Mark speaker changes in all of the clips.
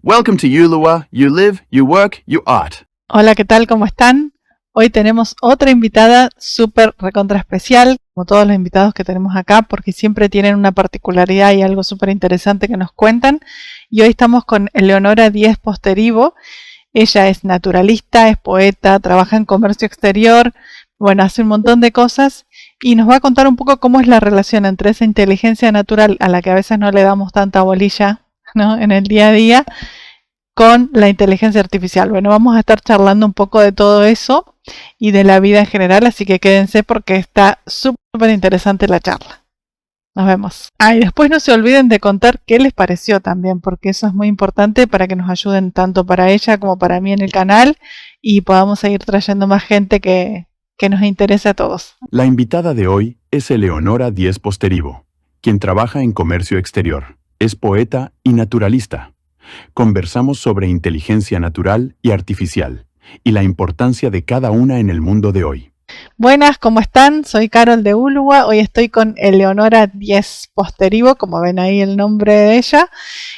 Speaker 1: Welcome to Ulua. You live, you work, you art.
Speaker 2: Hola, ¿qué tal? ¿Cómo están? Hoy tenemos otra invitada súper recontra especial, como todos los invitados que tenemos acá, porque siempre tienen una particularidad y algo súper interesante que nos cuentan. Y hoy estamos con Eleonora Díez Posterivo. Ella es naturalista, es poeta, trabaja en comercio exterior, bueno, hace un montón de cosas y nos va a contar un poco cómo es la relación entre esa inteligencia natural a la que a veces no le damos tanta bolilla, ¿no?, en el día a día, con la inteligencia artificial. Bueno, vamos a estar charlando un poco de todo eso y de la vida en general, así que quédense porque está súper interesante la charla. Nos vemos. Y después no se olviden de contar qué les pareció también, porque eso es muy importante para que nos ayuden tanto para ella como para mí en el canal y podamos seguir trayendo más gente que nos interese a todos.
Speaker 1: La invitada de hoy es Eleonora Díez Posterivo, quien trabaja en comercio exterior. Es poeta y naturalista. Conversamos sobre inteligencia natural y artificial y la importancia de cada una en el mundo de hoy.
Speaker 2: Buenas, ¿cómo están? Soy Carol de Ulua. Hoy estoy con Eleonora Díez Posterivo, como ven ahí el nombre de ella.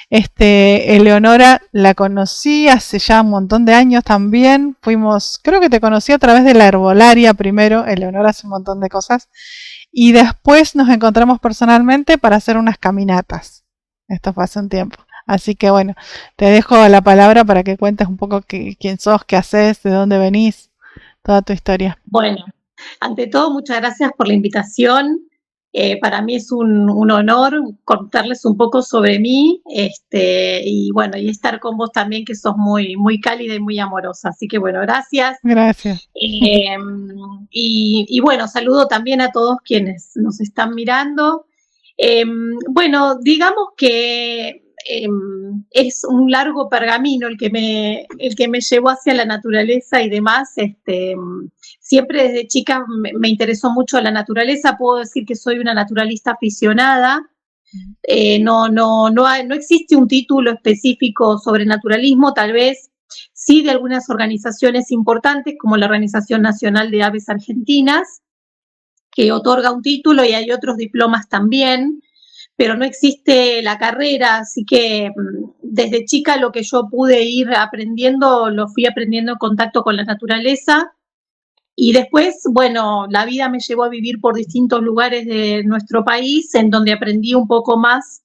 Speaker 2: Eleonora la conocí hace ya un montón de años también. Creo que te conocí a través de la herbolaria primero. Eleonora hace un montón de cosas. Y después nos encontramos personalmente para hacer unas caminatas. Esto fue hace un tiempo. Así que bueno, te dejo la palabra para que cuentes un poco quién sos, qué haces, de dónde venís, toda tu historia.
Speaker 3: Bueno, ante todo, muchas gracias por la invitación. Para mí es un honor contarles un poco sobre mí, y bueno, y estar con vos también, que sos muy, muy cálida y muy amorosa. Así que bueno, gracias.
Speaker 2: Gracias.
Speaker 3: Y bueno, saludo también a todos quienes nos están mirando. Bueno, digamos que es un largo pergamino el que me llevó hacia la naturaleza y demás. Siempre desde chica me interesó mucho la naturaleza. Puedo decir que soy una naturalista aficionada. No existe un título específico sobre naturalismo, tal vez sí de algunas organizaciones importantes como la Organización Nacional de Aves Argentinas, que otorga un título, y hay otros diplomas también, pero no existe la carrera, así que desde chica lo que yo pude ir aprendiendo, lo fui aprendiendo en contacto con la naturaleza. Y después, bueno, la vida me llevó a vivir por distintos lugares de nuestro país, en donde aprendí un poco más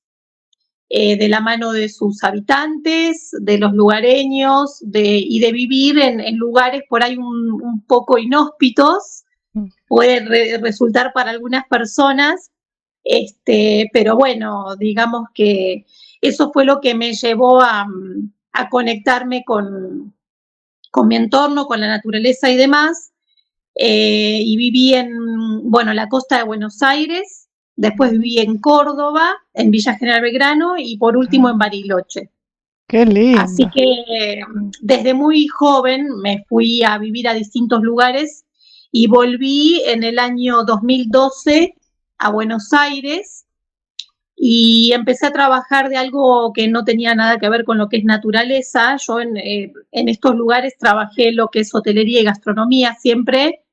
Speaker 3: de la mano de sus habitantes, de los lugareños, y de vivir en lugares por ahí un poco inhóspitos. Puede resultar para algunas personas, pero bueno, digamos que eso fue lo que me llevó a conectarme con mi entorno, con la naturaleza y demás. Y viví en la costa de Buenos Aires, después viví en Córdoba, en Villa General Belgrano, y por último en Bariloche.
Speaker 2: ¡Qué lindo!
Speaker 3: Así que desde muy joven me fui a vivir a distintos lugares y volví en el año 2012 a Buenos Aires y empecé a trabajar de algo que no tenía nada que ver con lo que es naturaleza. Yo en estos lugares trabajé lo que es hotelería y gastronomía siempre.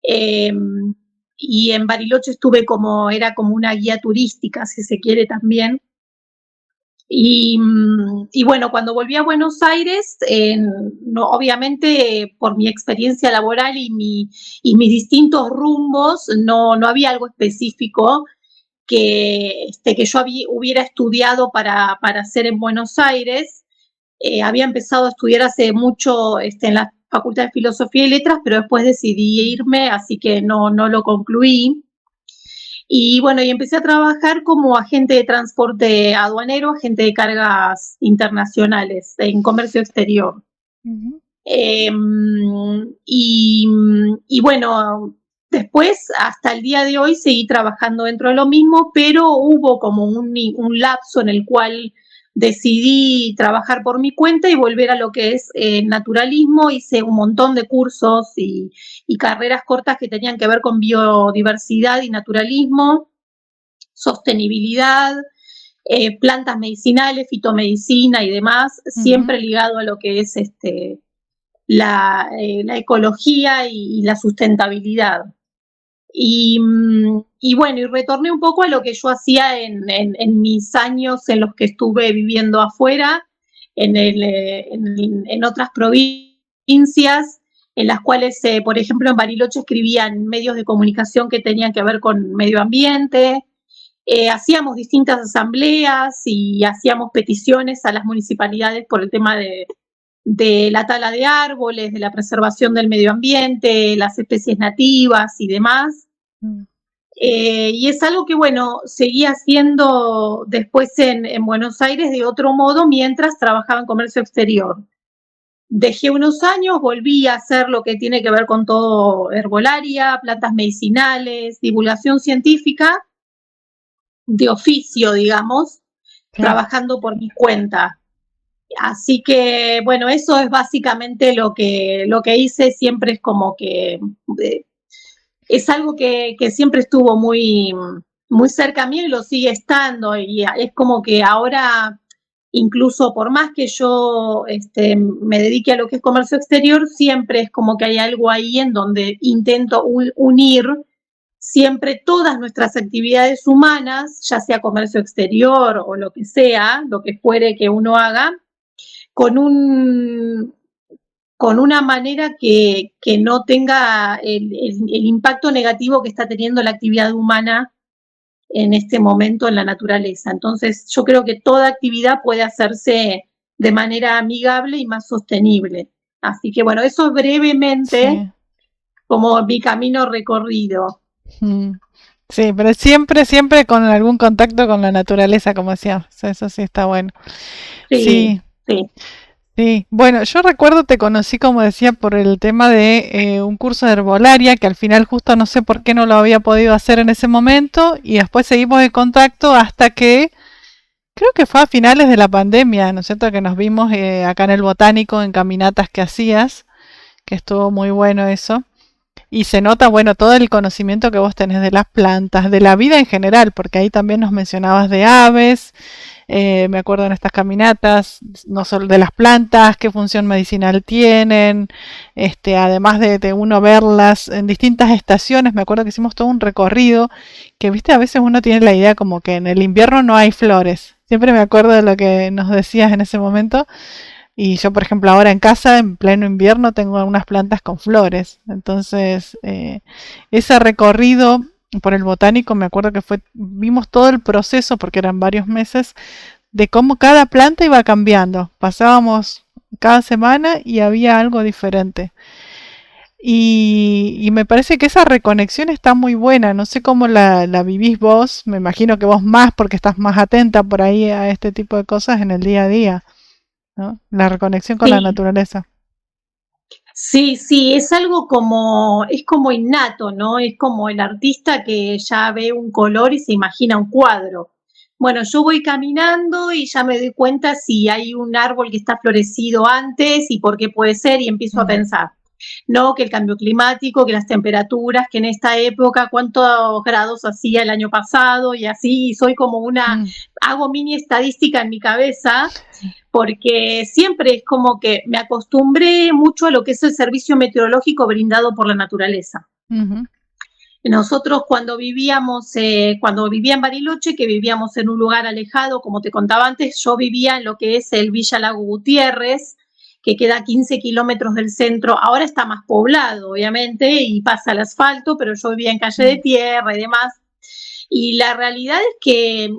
Speaker 3: Y en Bariloche estuve era como una guía turística, si se quiere también. Y bueno, cuando volví a Buenos Aires, obviamente por mi experiencia laboral y mis distintos rumbos, no había algo específico que yo hubiera estudiado para hacer en Buenos Aires. Había empezado a estudiar hace mucho en la Facultad de Filosofía y Letras, pero después decidí irme, así que no lo concluí. Y bueno, y empecé a trabajar como agente de transporte aduanero, agente de cargas internacionales en comercio exterior. Uh-huh. Y bueno, después, hasta el día de hoy, seguí trabajando dentro de lo mismo, pero hubo como un lapso en el cual decidí trabajar por mi cuenta y volver a lo que es naturalismo. Hice un montón de cursos y carreras cortas que tenían que ver con biodiversidad y naturalismo, sostenibilidad, plantas medicinales, fitomedicina y demás, uh-huh, siempre ligado a lo que es la ecología y la sustentabilidad. Y bueno, y retorné un poco a lo que yo hacía en mis años en los que estuve viviendo afuera, en otras provincias, en las cuales, por ejemplo, en Bariloche escribían medios de comunicación que tenían que ver con medio ambiente. Hacíamos distintas asambleas y hacíamos peticiones a las municipalidades por el tema de la tala de árboles, de la preservación del medio ambiente, las especies nativas y demás. Y es algo que, bueno, seguía haciendo después en Buenos Aires de otro modo mientras trabajaba en comercio exterior. Dejé unos años, volví a hacer lo que tiene que ver con todo herbolaria, plantas medicinales, divulgación científica, de oficio, digamos,
Speaker 2: Claro.
Speaker 3: trabajando por mi cuenta. Así que, bueno, eso es básicamente lo que hice. Siempre es como que es algo que siempre estuvo muy, muy cerca a mí y lo sigue estando. Y es como que ahora, incluso por más que yo me dedique a lo que es comercio exterior, siempre es como que hay algo ahí en donde intento unir siempre todas nuestras actividades humanas, ya sea comercio exterior o lo que sea, lo que fuere que uno haga, con una manera que no tenga el impacto negativo que está teniendo la actividad humana en este momento en la naturaleza. Entonces, yo creo que toda actividad puede hacerse de manera amigable y más sostenible. Así que, bueno, eso es brevemente
Speaker 2: Sí.
Speaker 3: como mi camino recorrido.
Speaker 2: Sí, pero siempre con algún contacto con la naturaleza, como decíamos. Eso sí está bueno.
Speaker 3: Sí, sí.
Speaker 2: Sí. Bueno, yo recuerdo te conocí, como decía, por el tema de un curso de herbolaria, que al final justo no sé por qué no lo había podido hacer en ese momento, y después seguimos en contacto hasta que, creo que fue a finales de la pandemia, ¿no es cierto?, que nos vimos acá en el Botánico, en caminatas que hacías, que estuvo muy bueno eso. Y se nota, bueno, todo el conocimiento que vos tenés de las plantas, de la vida en general, porque ahí también nos mencionabas de aves, me acuerdo en estas caminatas, no solo de las plantas, qué función medicinal tienen, además de uno verlas en distintas estaciones, me acuerdo que hicimos todo un recorrido, que viste, a veces uno tiene la idea como que en el invierno no hay flores. Siempre me acuerdo de lo que nos decías en ese momento. Y yo, por ejemplo, ahora en casa, en pleno invierno, tengo algunas plantas con flores. Entonces, ese recorrido por el botánico, me acuerdo que vimos todo el proceso, porque eran varios meses, de cómo cada planta iba cambiando. Pasábamos cada semana y había algo diferente. Y me parece que esa reconexión está muy buena. No sé cómo la vivís vos. Me imagino que vos más, porque estás más atenta por ahí a este tipo de cosas en el día a día, ¿no? La reconexión con la
Speaker 3: Sí,
Speaker 2: naturaleza.
Speaker 3: sí, es algo es como innato, ¿no? Es como el artista que ya ve un color y se imagina un cuadro. Bueno, yo voy caminando y ya me doy cuenta si hay un árbol que está florecido antes y por qué puede ser, y empiezo a pensar, ¿no? Que el cambio climático, que las temperaturas, que en esta época cuántos grados hacía el año pasado y así, y soy como hago mini estadística en mi cabeza, porque siempre es como que me acostumbré mucho a lo que es el servicio meteorológico brindado por la naturaleza. Nosotros cuando vivía en Bariloche, que vivíamos en un lugar alejado, como te contaba antes, yo vivía en lo que es el Villa Lago Gutiérrez, que queda a 15 kilómetros del centro. Ahora está más poblado, obviamente, y pasa el asfalto, pero yo vivía en calle de tierra y demás. Y la realidad es que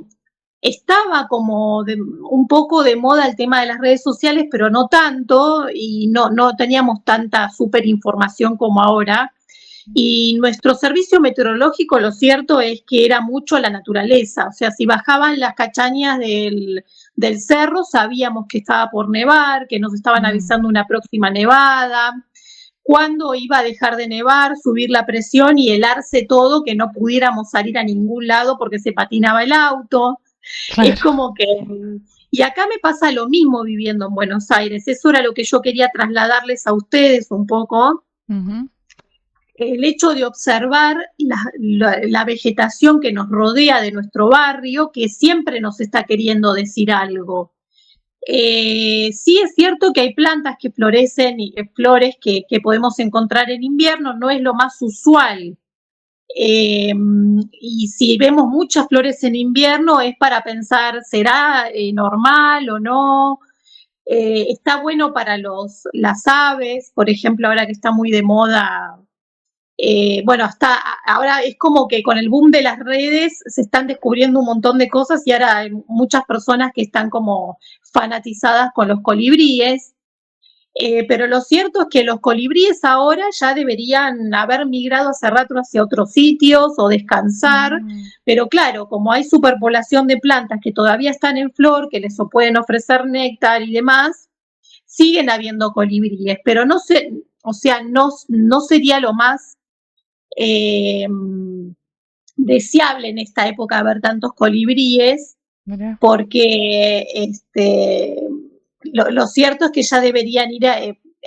Speaker 3: estaba como un poco de moda el tema de las redes sociales, pero no tanto, y no teníamos tanta super información como ahora. Y nuestro servicio meteorológico, lo cierto es que era mucho la naturaleza. O sea, si bajaban las cachañas del cerro, sabíamos que estaba por nevar, que nos estaban avisando una próxima nevada, cuándo iba a dejar de nevar, subir la presión y helarse todo, que no pudiéramos salir a ningún lado porque se patinaba el auto.
Speaker 2: Claro.
Speaker 3: Es como que... Y acá me pasa lo mismo viviendo en Buenos Aires. Eso era lo que yo quería trasladarles a ustedes un poco. El hecho de observar la vegetación que nos rodea de nuestro barrio, que siempre nos está queriendo decir algo. Sí es cierto que hay plantas que florecen y flores que podemos encontrar en invierno, no es lo más usual. Y si vemos muchas flores en invierno es para pensar, ¿será normal o no? está bueno para las aves, por ejemplo, ahora que está muy de moda. Bueno, hasta ahora es como que con el boom de las redes se están descubriendo un montón de cosas y ahora hay muchas personas que están como fanatizadas con los colibríes. Pero lo cierto es que los colibríes ahora ya deberían haber migrado hace rato hacia otros sitios o descansar, pero claro, como hay superpoblación de plantas que todavía están en flor, que les pueden ofrecer néctar y demás, siguen habiendo colibríes, pero no sé, o sea, no sería lo más deseable en esta época ver tantos colibríes,
Speaker 2: Mirá.
Speaker 3: porque lo cierto es que ya deberían ir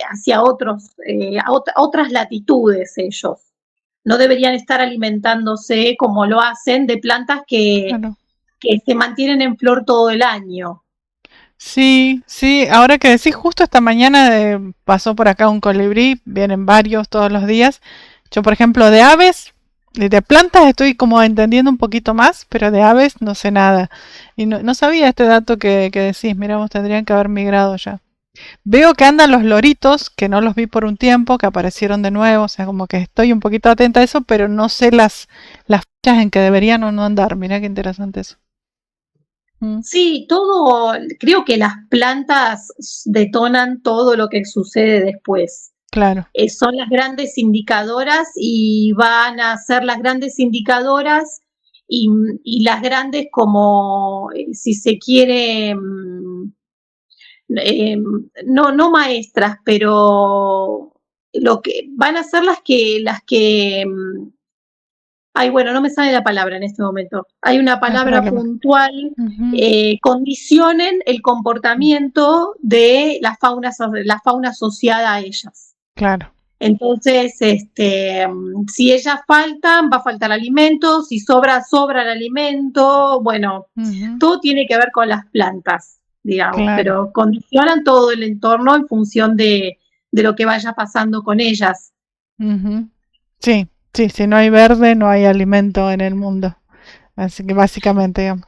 Speaker 3: hacia otras latitudes ellos. No deberían estar alimentándose como lo hacen de plantas
Speaker 2: Claro.
Speaker 3: que se mantienen en flor todo el año.
Speaker 2: Sí, sí, ahora que decís, justo esta mañana pasó por acá un colibrí, vienen varios todos los días. Yo, por ejemplo, de aves, de plantas estoy como entendiendo un poquito más, pero de aves no sé nada. Y no sabía este dato que decís, mira, vos tendrían que haber migrado ya. Veo que andan los loritos, que no los vi por un tiempo, que aparecieron de nuevo, o sea, como que estoy un poquito atenta a eso, pero no sé las fechas en que deberían o no andar. Mira qué interesante eso. Mm,
Speaker 3: Sí, creo que las plantas detonan todo lo que sucede después.
Speaker 2: claro.
Speaker 3: Son las grandes indicadoras y van a ser las grandes indicadoras y las grandes como, si se quiere, eh, no maestras, pero lo que van a ser ay, bueno, no me sale la palabra en este momento. Hay una
Speaker 2: No hay
Speaker 3: palabra
Speaker 2: problema.
Speaker 3: puntual,
Speaker 2: Ujú,
Speaker 3: condicionen el comportamiento de la fauna asociada a ellas.
Speaker 2: claro.
Speaker 3: Entonces, si ellas faltan, va a faltar alimento, si sobra el alimento, bueno,
Speaker 2: Ujú,
Speaker 3: todo tiene que ver con las plantas, digamos,
Speaker 2: claro.
Speaker 3: pero condicionan todo el entorno en función de lo que vaya pasando con ellas.
Speaker 2: Ujú. Sí, sí, si no hay verde, no hay alimento en el mundo. Así que básicamente, digamos,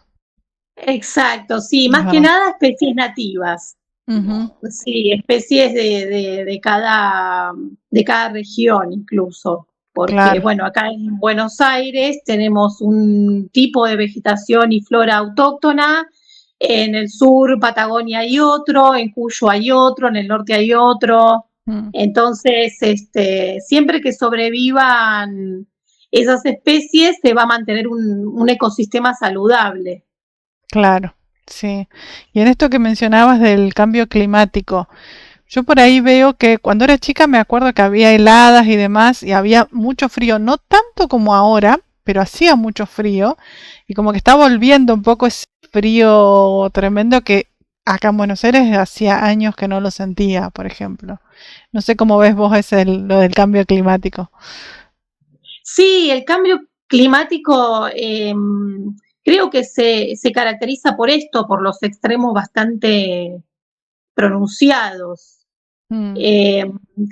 Speaker 3: Exacto, sí,
Speaker 2: es
Speaker 3: más que
Speaker 2: verdad.
Speaker 3: nada especies nativas.
Speaker 2: Ujú,
Speaker 3: Sí, especies de cada región incluso, porque
Speaker 2: claro.
Speaker 3: bueno, acá en Buenos Aires tenemos un tipo de vegetación y flora autóctona, en el sur Patagonia hay otro, en Cuyo hay otro, en el norte hay otro,
Speaker 2: Mm,
Speaker 3: entonces siempre que sobrevivan esas especies se va a mantener un ecosistema saludable.
Speaker 2: claro, sí. Y en esto que mencionabas del cambio climático, yo por ahí veo que cuando era chica me acuerdo que había heladas y demás y había mucho frío, no tanto como ahora, pero hacía mucho frío y como que está volviendo un poco ese frío tremendo que acá en Buenos Aires hacía años que no lo sentía, por ejemplo. No sé cómo ves vos lo del cambio climático.
Speaker 3: Sí, el cambio climático creo que se caracteriza por esto, por los extremos bastante pronunciados.
Speaker 2: Mm,
Speaker 3: Eh,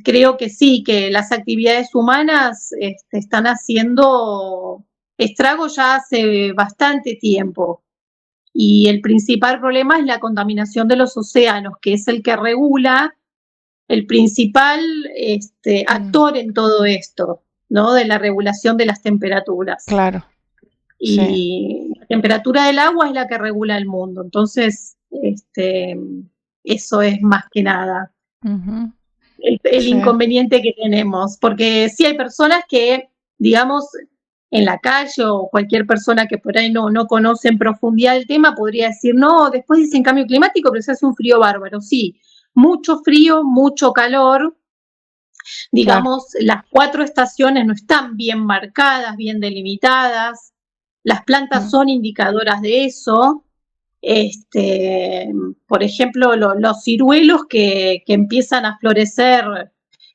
Speaker 3: Creo que sí, que las actividades humanas están haciendo estragos ya hace bastante tiempo. Y el principal problema es la contaminación de los océanos, que es el que regula el principal
Speaker 2: mm,
Speaker 3: actor en todo esto, ¿no? De la regulación de las temperaturas.
Speaker 2: claro, sí.
Speaker 3: Y la temperatura del agua es la que regula el mundo. Entonces, eso es más que nada
Speaker 2: Ujú,
Speaker 3: el
Speaker 2: sí,
Speaker 3: inconveniente que tenemos, porque sí hay personas que, digamos, en la calle o cualquier persona que por ahí no conoce en profundidad el tema podría decir, no, después dicen cambio climático, pero se hace un frío bárbaro. Sí, mucho frío, mucho calor,
Speaker 2: claro.
Speaker 3: digamos, las 4 estaciones no están bien marcadas, bien delimitadas, las plantas
Speaker 2: Mm,
Speaker 3: son indicadoras de eso. Por ejemplo, los ciruelos que empiezan a florecer,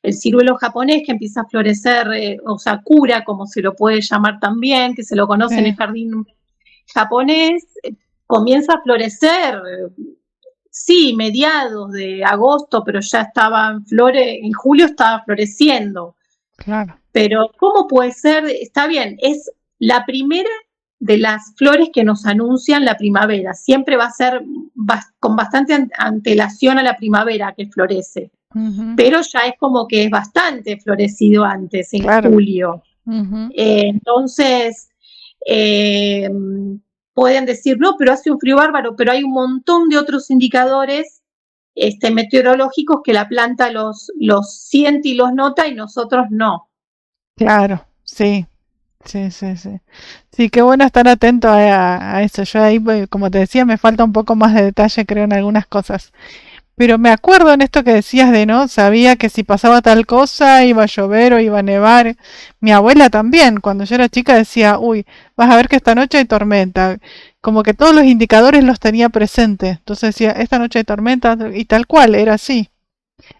Speaker 3: el ciruelo japonés que empieza a florecer, o sakura, como se lo puede llamar también, que se lo conoce en el
Speaker 2: sí,
Speaker 3: jardín japonés, comienza a florecer, sí, mediados de agosto, pero ya estaba en julio estaba floreciendo.
Speaker 2: claro.
Speaker 3: Pero ¿cómo puede ser? Está bien, es la primera de las flores que nos anuncian la primavera. Siempre va a ser con bastante antelación a la primavera que florece. Pero ya es como que es bastante florecido antes, en julio. Entonces, pueden decir, no, pero hace un frío bárbaro, pero hay un montón de otros indicadores meteorológicos que la planta los siente y los nota y nosotros no.
Speaker 2: Claro, sí. Sí, qué bueno estar atento a eso. Yo ahí, como te decía, me falta un poco más de detalle, creo, en algunas cosas. Pero me acuerdo en esto que decías de, ¿no? Sabía que si pasaba tal cosa iba a llover o iba a nevar. Mi abuela también, cuando yo era chica decía, uy, vas a ver que esta noche hay tormenta. Como que todos los indicadores los tenía presentes. Entonces decía, esta noche hay tormenta y tal cual, era así.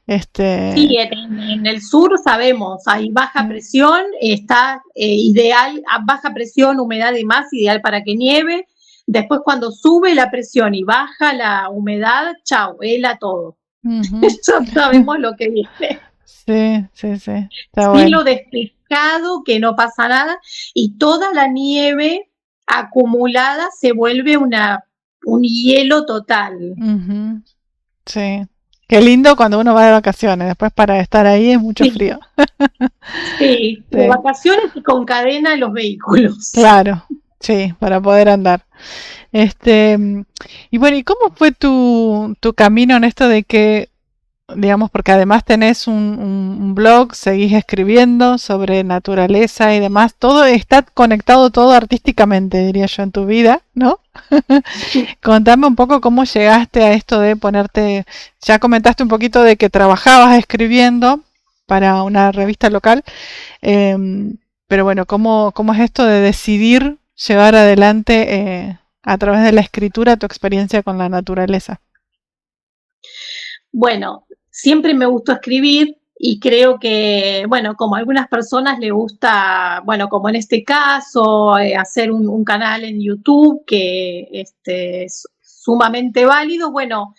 Speaker 3: Sí, en el sur sabemos, hay baja presión, está ideal, baja presión, humedad y más, ideal para que nieve. Después cuando sube la presión y baja la humedad, chau, hela todo. Ya sabemos lo que viene.
Speaker 2: Sí. Está
Speaker 3: Cielo
Speaker 2: bueno.
Speaker 3: despejado, que no pasa nada, y toda la nieve acumulada se vuelve un hielo total.
Speaker 2: Sí. Qué lindo cuando uno va de vacaciones, después para estar ahí es mucho frío.
Speaker 3: Sí, de vacaciones y con cadena en los vehículos.
Speaker 2: Claro, sí, para poder andar. Y bueno, ¿y cómo fue tu camino en esto de que, digamos, porque además tenés un blog, seguís escribiendo sobre naturaleza y demás, todo está conectado todo artísticamente, diría yo, en tu vida, ¿no? Contame un poco cómo llegaste a esto de ponerte, ya comentaste un poquito de que trabajabas escribiendo para una revista local, pero bueno, ¿cómo es esto de decidir llevar adelante a través de la escritura tu experiencia con la naturaleza?
Speaker 3: Bueno, siempre me gustó escribir y creo que, bueno, como a algunas personas le gusta, bueno, como en este caso, hacer un canal en YouTube que es sumamente válido, bueno,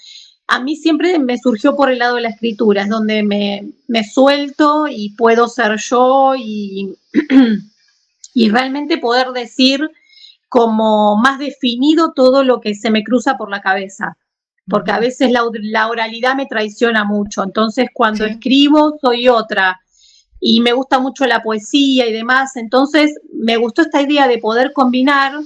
Speaker 3: a mí siempre me surgió por el lado de la escritura, es donde me suelto y puedo ser yo y realmente poder decir como más definido todo lo que se me cruza por la cabeza. Porque a veces la oralidad me traiciona mucho. Entonces, cuando escribo, soy otra. Y me gusta mucho la poesía y demás. Entonces, me gustó esta idea de poder combinar,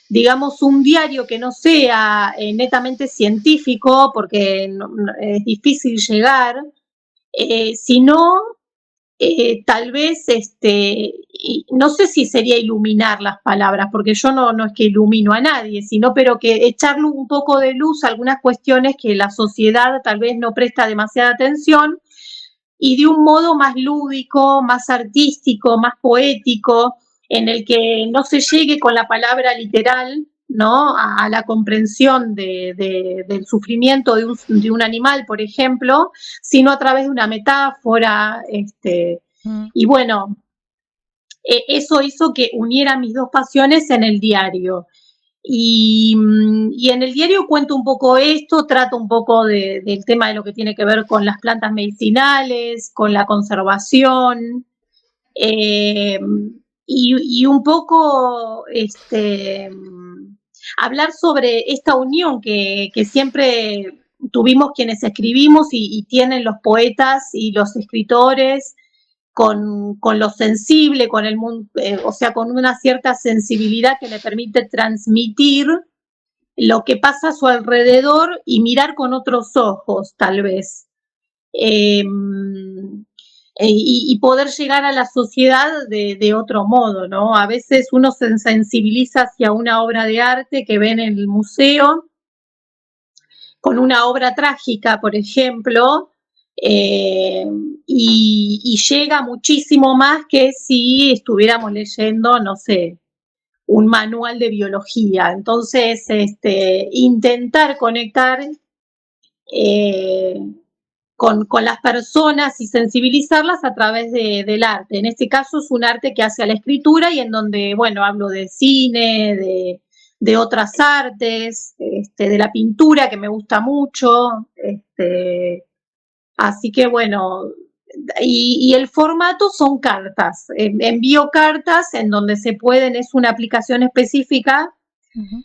Speaker 3: digamos, un diario que no sea netamente científico, porque es difícil llegar, sino tal vez, no sé si sería iluminar las palabras, porque yo no es que ilumino a nadie, sino pero que echarle un poco de luz a algunas cuestiones que la sociedad tal vez no presta demasiada atención y de un modo más lúdico, más artístico, más poético, en el que no se llegue con la palabra literal, ¿no? A la comprensión del sufrimiento de un animal, por ejemplo, sino a través de una metáfora. Y bueno, eso hizo que uniera mis dos pasiones en el diario. Y en el diario cuento un poco esto, trato un poco del tema de lo que tiene que ver con las plantas medicinales, con la conservación, y un poco hablar sobre esta unión que siempre tuvimos quienes escribimos y tienen los poetas y los escritores con lo sensible, con el mundo, o sea, con una cierta sensibilidad que le permite transmitir lo que pasa a su alrededor y mirar con otros ojos, tal vez. Y poder llegar a la sociedad de otro modo, ¿no? A veces uno se sensibiliza hacia una obra de arte que ve en el museo, con una obra trágica, por ejemplo, y llega muchísimo más que si estuviéramos leyendo, no sé, un manual de biología. Entonces, intentar conectar con las personas y sensibilizarlas a través del arte. En este caso es un arte que hace a la escritura y en donde, bueno, hablo de cine, de otras artes, de la pintura que me gusta mucho. Así que, bueno, y el formato son cartas. Envío cartas en donde se pueden, es una aplicación específica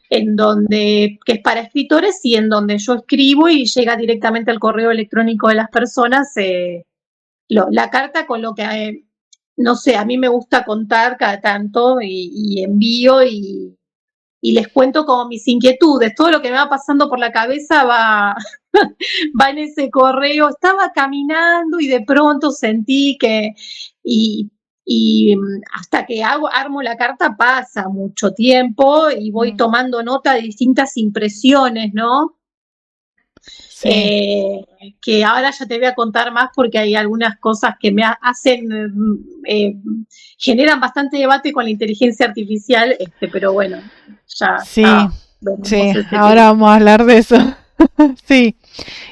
Speaker 3: en donde, que es para escritores y en donde yo escribo y llega directamente al correo electrónico de las personas la carta con lo que, no sé, a mí me gusta contar cada tanto y envío y les cuento como mis inquietudes, todo lo que me va pasando por la cabeza va, va en ese correo. Estaba caminando y de pronto sentí que, y hasta que armo la carta pasa mucho tiempo y voy tomando nota de distintas impresiones, ¿no?
Speaker 2: Sí.
Speaker 3: Que ahora ya te voy a contar más porque hay algunas cosas que me hacen, generan bastante debate con la inteligencia artificial, pero bueno, ya
Speaker 2: Sí,
Speaker 3: veremos
Speaker 2: sí,
Speaker 3: ese
Speaker 2: ahora
Speaker 3: tema.
Speaker 2: vamos a hablar de eso. Sí,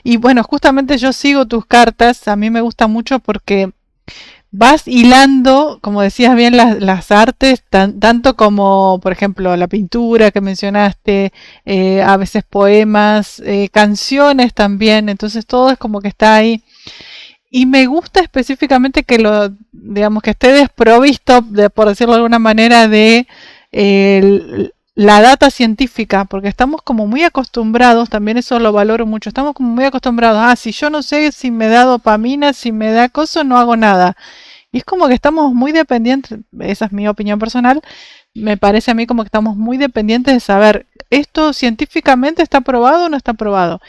Speaker 2: y bueno, justamente yo sigo tus cartas, a mí me gusta mucho porque vas hilando, como decías bien, las artes, tanto como, por ejemplo, la pintura que mencionaste, a veces poemas, canciones también, entonces todo es como que está ahí. Y me gusta específicamente que digamos, que esté desprovisto, por decirlo de alguna manera, de la data científica, porque estamos como muy acostumbrados, también eso lo valoro mucho, estamos como muy acostumbrados, si yo no sé si me da dopamina, si me da acoso, no hago nada. Y es como que estamos muy dependientes, esa es mi opinión personal, me parece a mí como que estamos muy dependientes de saber, ¿esto científicamente está probado o no está probado?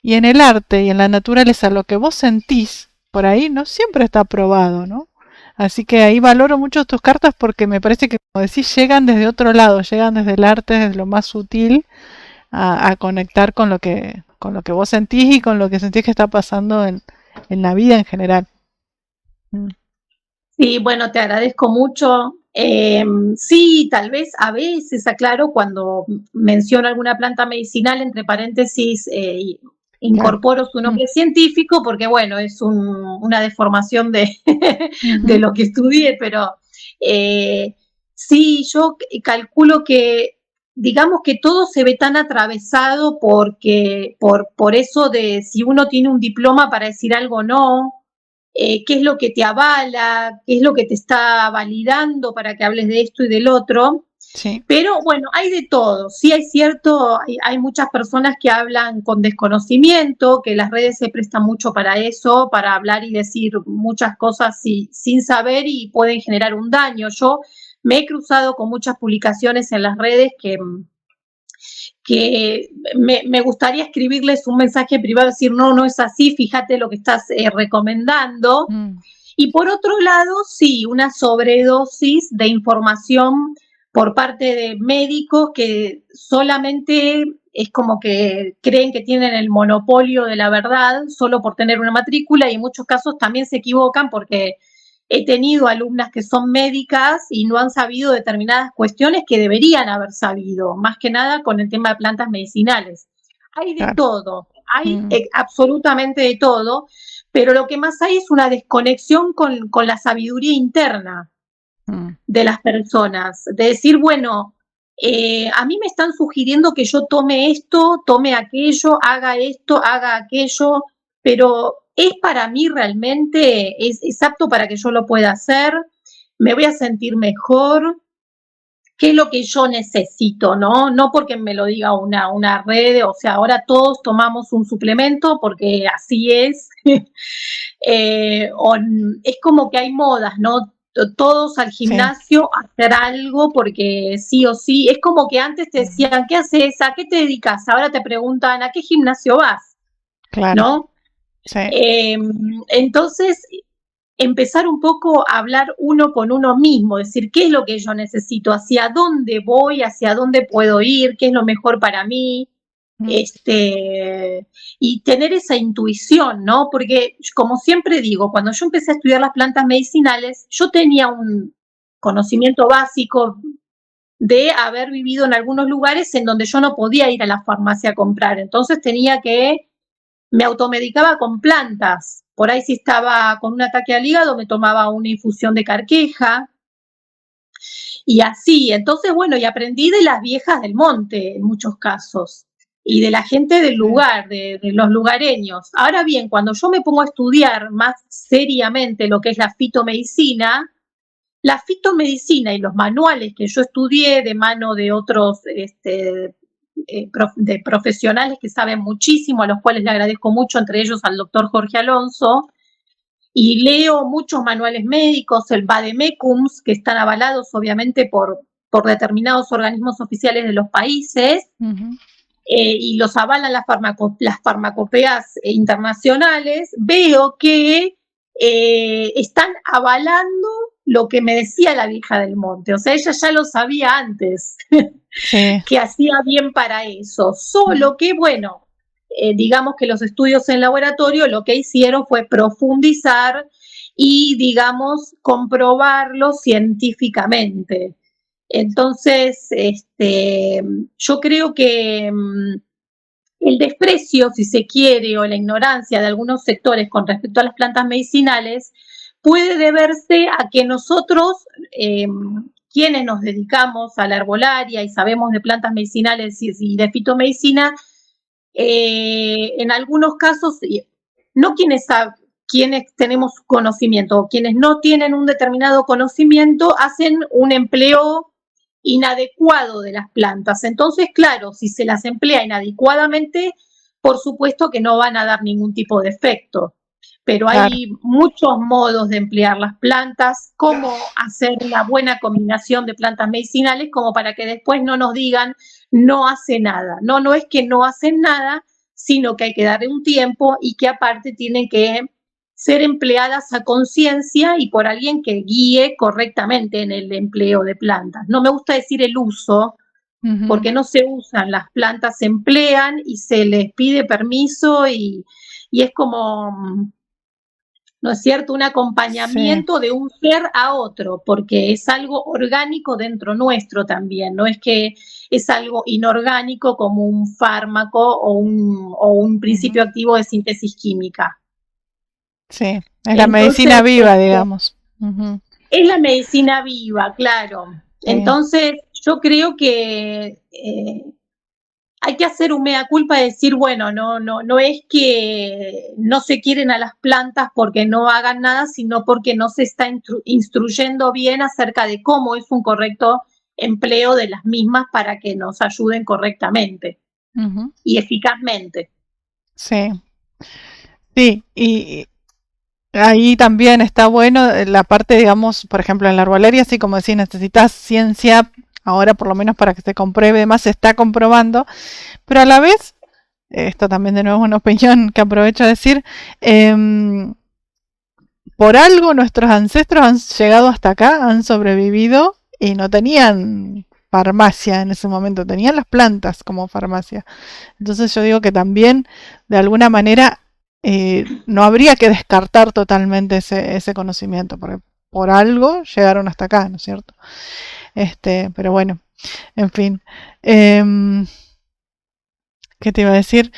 Speaker 2: Y en el arte y en la naturaleza, lo que vos sentís por ahí no siempre está probado, ¿no? Así que ahí valoro mucho tus cartas porque me parece que, como decís, llegan desde otro lado, llegan desde el arte, desde lo más sutil, a conectar con lo que vos sentís y con lo que sentís que está pasando en la vida en general.
Speaker 3: Sí, bueno, te agradezco mucho. Sí, tal vez a veces, aclaro, cuando menciono alguna planta medicinal, entre paréntesis,
Speaker 2: Claro.
Speaker 3: incorporo su nombre científico porque, bueno, es una deformación de, de
Speaker 2: Ujú.
Speaker 3: lo que estudié, pero sí, yo calculo que, digamos que todo se ve tan atravesado por eso de si uno tiene un diploma para decir algo o no, qué es lo que te avala, qué es lo que te está validando para que hables de esto y del otro.
Speaker 2: Sí,
Speaker 3: Pero bueno, hay de todo. Sí hay cierto, hay muchas personas que hablan con desconocimiento, que las redes se prestan mucho para eso, para hablar y decir muchas cosas sin saber y pueden generar un daño. Yo me he cruzado con muchas publicaciones en las redes que me gustaría escribirles un mensaje privado, decir, no, no es así, fíjate lo que estás recomendando. Y por otro lado, sí, una sobredosis de información por parte de médicos que solamente es como que creen que tienen el monopolio de la verdad solo por tener una matrícula y en muchos casos también se equivocan porque he tenido alumnas que son médicas y no han sabido determinadas cuestiones que deberían haber sabido, más que nada con el tema de plantas medicinales. Hay de
Speaker 2: claro.
Speaker 3: todo, hay absolutamente de todo, pero lo que más hay es una desconexión con la sabiduría interna de las personas, de decir, bueno, a mí me están sugiriendo que yo tome esto, tome aquello, haga aquello, pero ¿es para mí realmente? ¿Es apto para que yo lo pueda hacer? ¿Me voy a sentir mejor? ¿Qué es lo que yo necesito? No, no porque me lo diga una red, o sea, ahora todos tomamos un suplemento porque así es. Es como que hay modas, ¿no? Todos al
Speaker 2: Sí,
Speaker 3: gimnasio a hacer algo porque sí o sí. Es como que antes te decían, ¿qué haces? ¿A qué te dedicas? Ahora te preguntan, ¿a qué gimnasio vas?
Speaker 2: claro.
Speaker 3: ¿No?
Speaker 2: Sí.
Speaker 3: Entonces, empezar un poco a hablar uno con uno mismo, decir qué es lo que yo necesito, hacia dónde voy, hacia dónde puedo ir, qué es lo mejor para mí, y tener esa intuición, ¿no? Porque, como siempre digo, cuando yo empecé a estudiar las plantas medicinales, yo tenía un conocimiento básico de haber vivido en algunos lugares en donde yo no podía ir a la farmacia a comprar, entonces me automedicaba con plantas. Por ahí si estaba con un ataque al hígado me tomaba una infusión de carqueja y así. Entonces, bueno, y aprendí de las viejas del monte en muchos casos. y de la gente del lugar, de los lugareños. Ahora bien, cuando yo me pongo a estudiar más seriamente lo que es la fitomedicina y los manuales que yo estudié de mano de otros de profesionales que saben muchísimo, a los cuales le agradezco mucho, entre ellos al doctor Jorge Alonso, y leo muchos manuales médicos, el Vademecums, que están avalados obviamente por determinados organismos oficiales de los países, y los avalan las farmacopeas internacionales, veo que están avalando lo que me decía la vieja del monte. O sea, ella ya lo sabía antes,
Speaker 2: Sí.
Speaker 3: que hacía bien para eso. Solo que, bueno, digamos que los estudios en laboratorio lo que hicieron fue profundizar y, digamos, comprobarlo científicamente. Entonces, yo creo que el desprecio, si se quiere, o la ignorancia de algunos sectores con respecto a las plantas medicinales puede deberse a que nosotros, quienes nos dedicamos a la herbolaria y sabemos de plantas medicinales y de fitomedicina, en algunos casos, no quienes tenemos conocimiento o quienes no tienen un determinado conocimiento, hacen un empleo inadecuado de las plantas. Entonces, claro, si se las emplea inadecuadamente, por supuesto que no van a dar ningún tipo de efecto. Pero hay muchos modos de emplear las plantas, cómo hacer una buena combinación de plantas medicinales, como para que después no nos digan no hace nada. No, no es que no hacen nada, sino que hay que darle un tiempo y que aparte tienen que ser empleadas a conciencia y por alguien que guíe correctamente en el empleo de plantas. No me gusta decir el uso, porque no se usan, las plantas se emplean y se les pide permiso y es como, ¿no es cierto?, un acompañamiento de un ser a otro, porque es algo orgánico dentro nuestro también, no es que es algo inorgánico como un fármaco o un principio activo de síntesis química.
Speaker 2: Sí, es la medicina viva, digamos.
Speaker 3: Es la medicina viva, claro. Sí. Entonces, yo creo que hay que hacer un mea culpa y decir, bueno, no es que no se quieren a las plantas porque no hagan nada, sino porque no se está instruyendo bien acerca de cómo es un correcto empleo de las mismas para que nos ayuden correctamente y eficazmente.
Speaker 2: Sí. Sí, y ahí también está bueno la parte, digamos, por ejemplo, en la herbolaria, así como decís, necesitas ciencia, ahora por lo menos para que se compruebe más, se está comprobando, pero a la vez, esto también de nuevo es una opinión que aprovecho a decir, por algo nuestros ancestros han llegado hasta acá, han sobrevivido y no tenían farmacia en ese momento, tenían las plantas como farmacia. Entonces yo digo que también, de alguna manera, no habría que descartar totalmente ese conocimiento, porque por algo llegaron hasta acá, ¿no es cierto? Pero bueno, en fin. ¿Qué te iba a decir?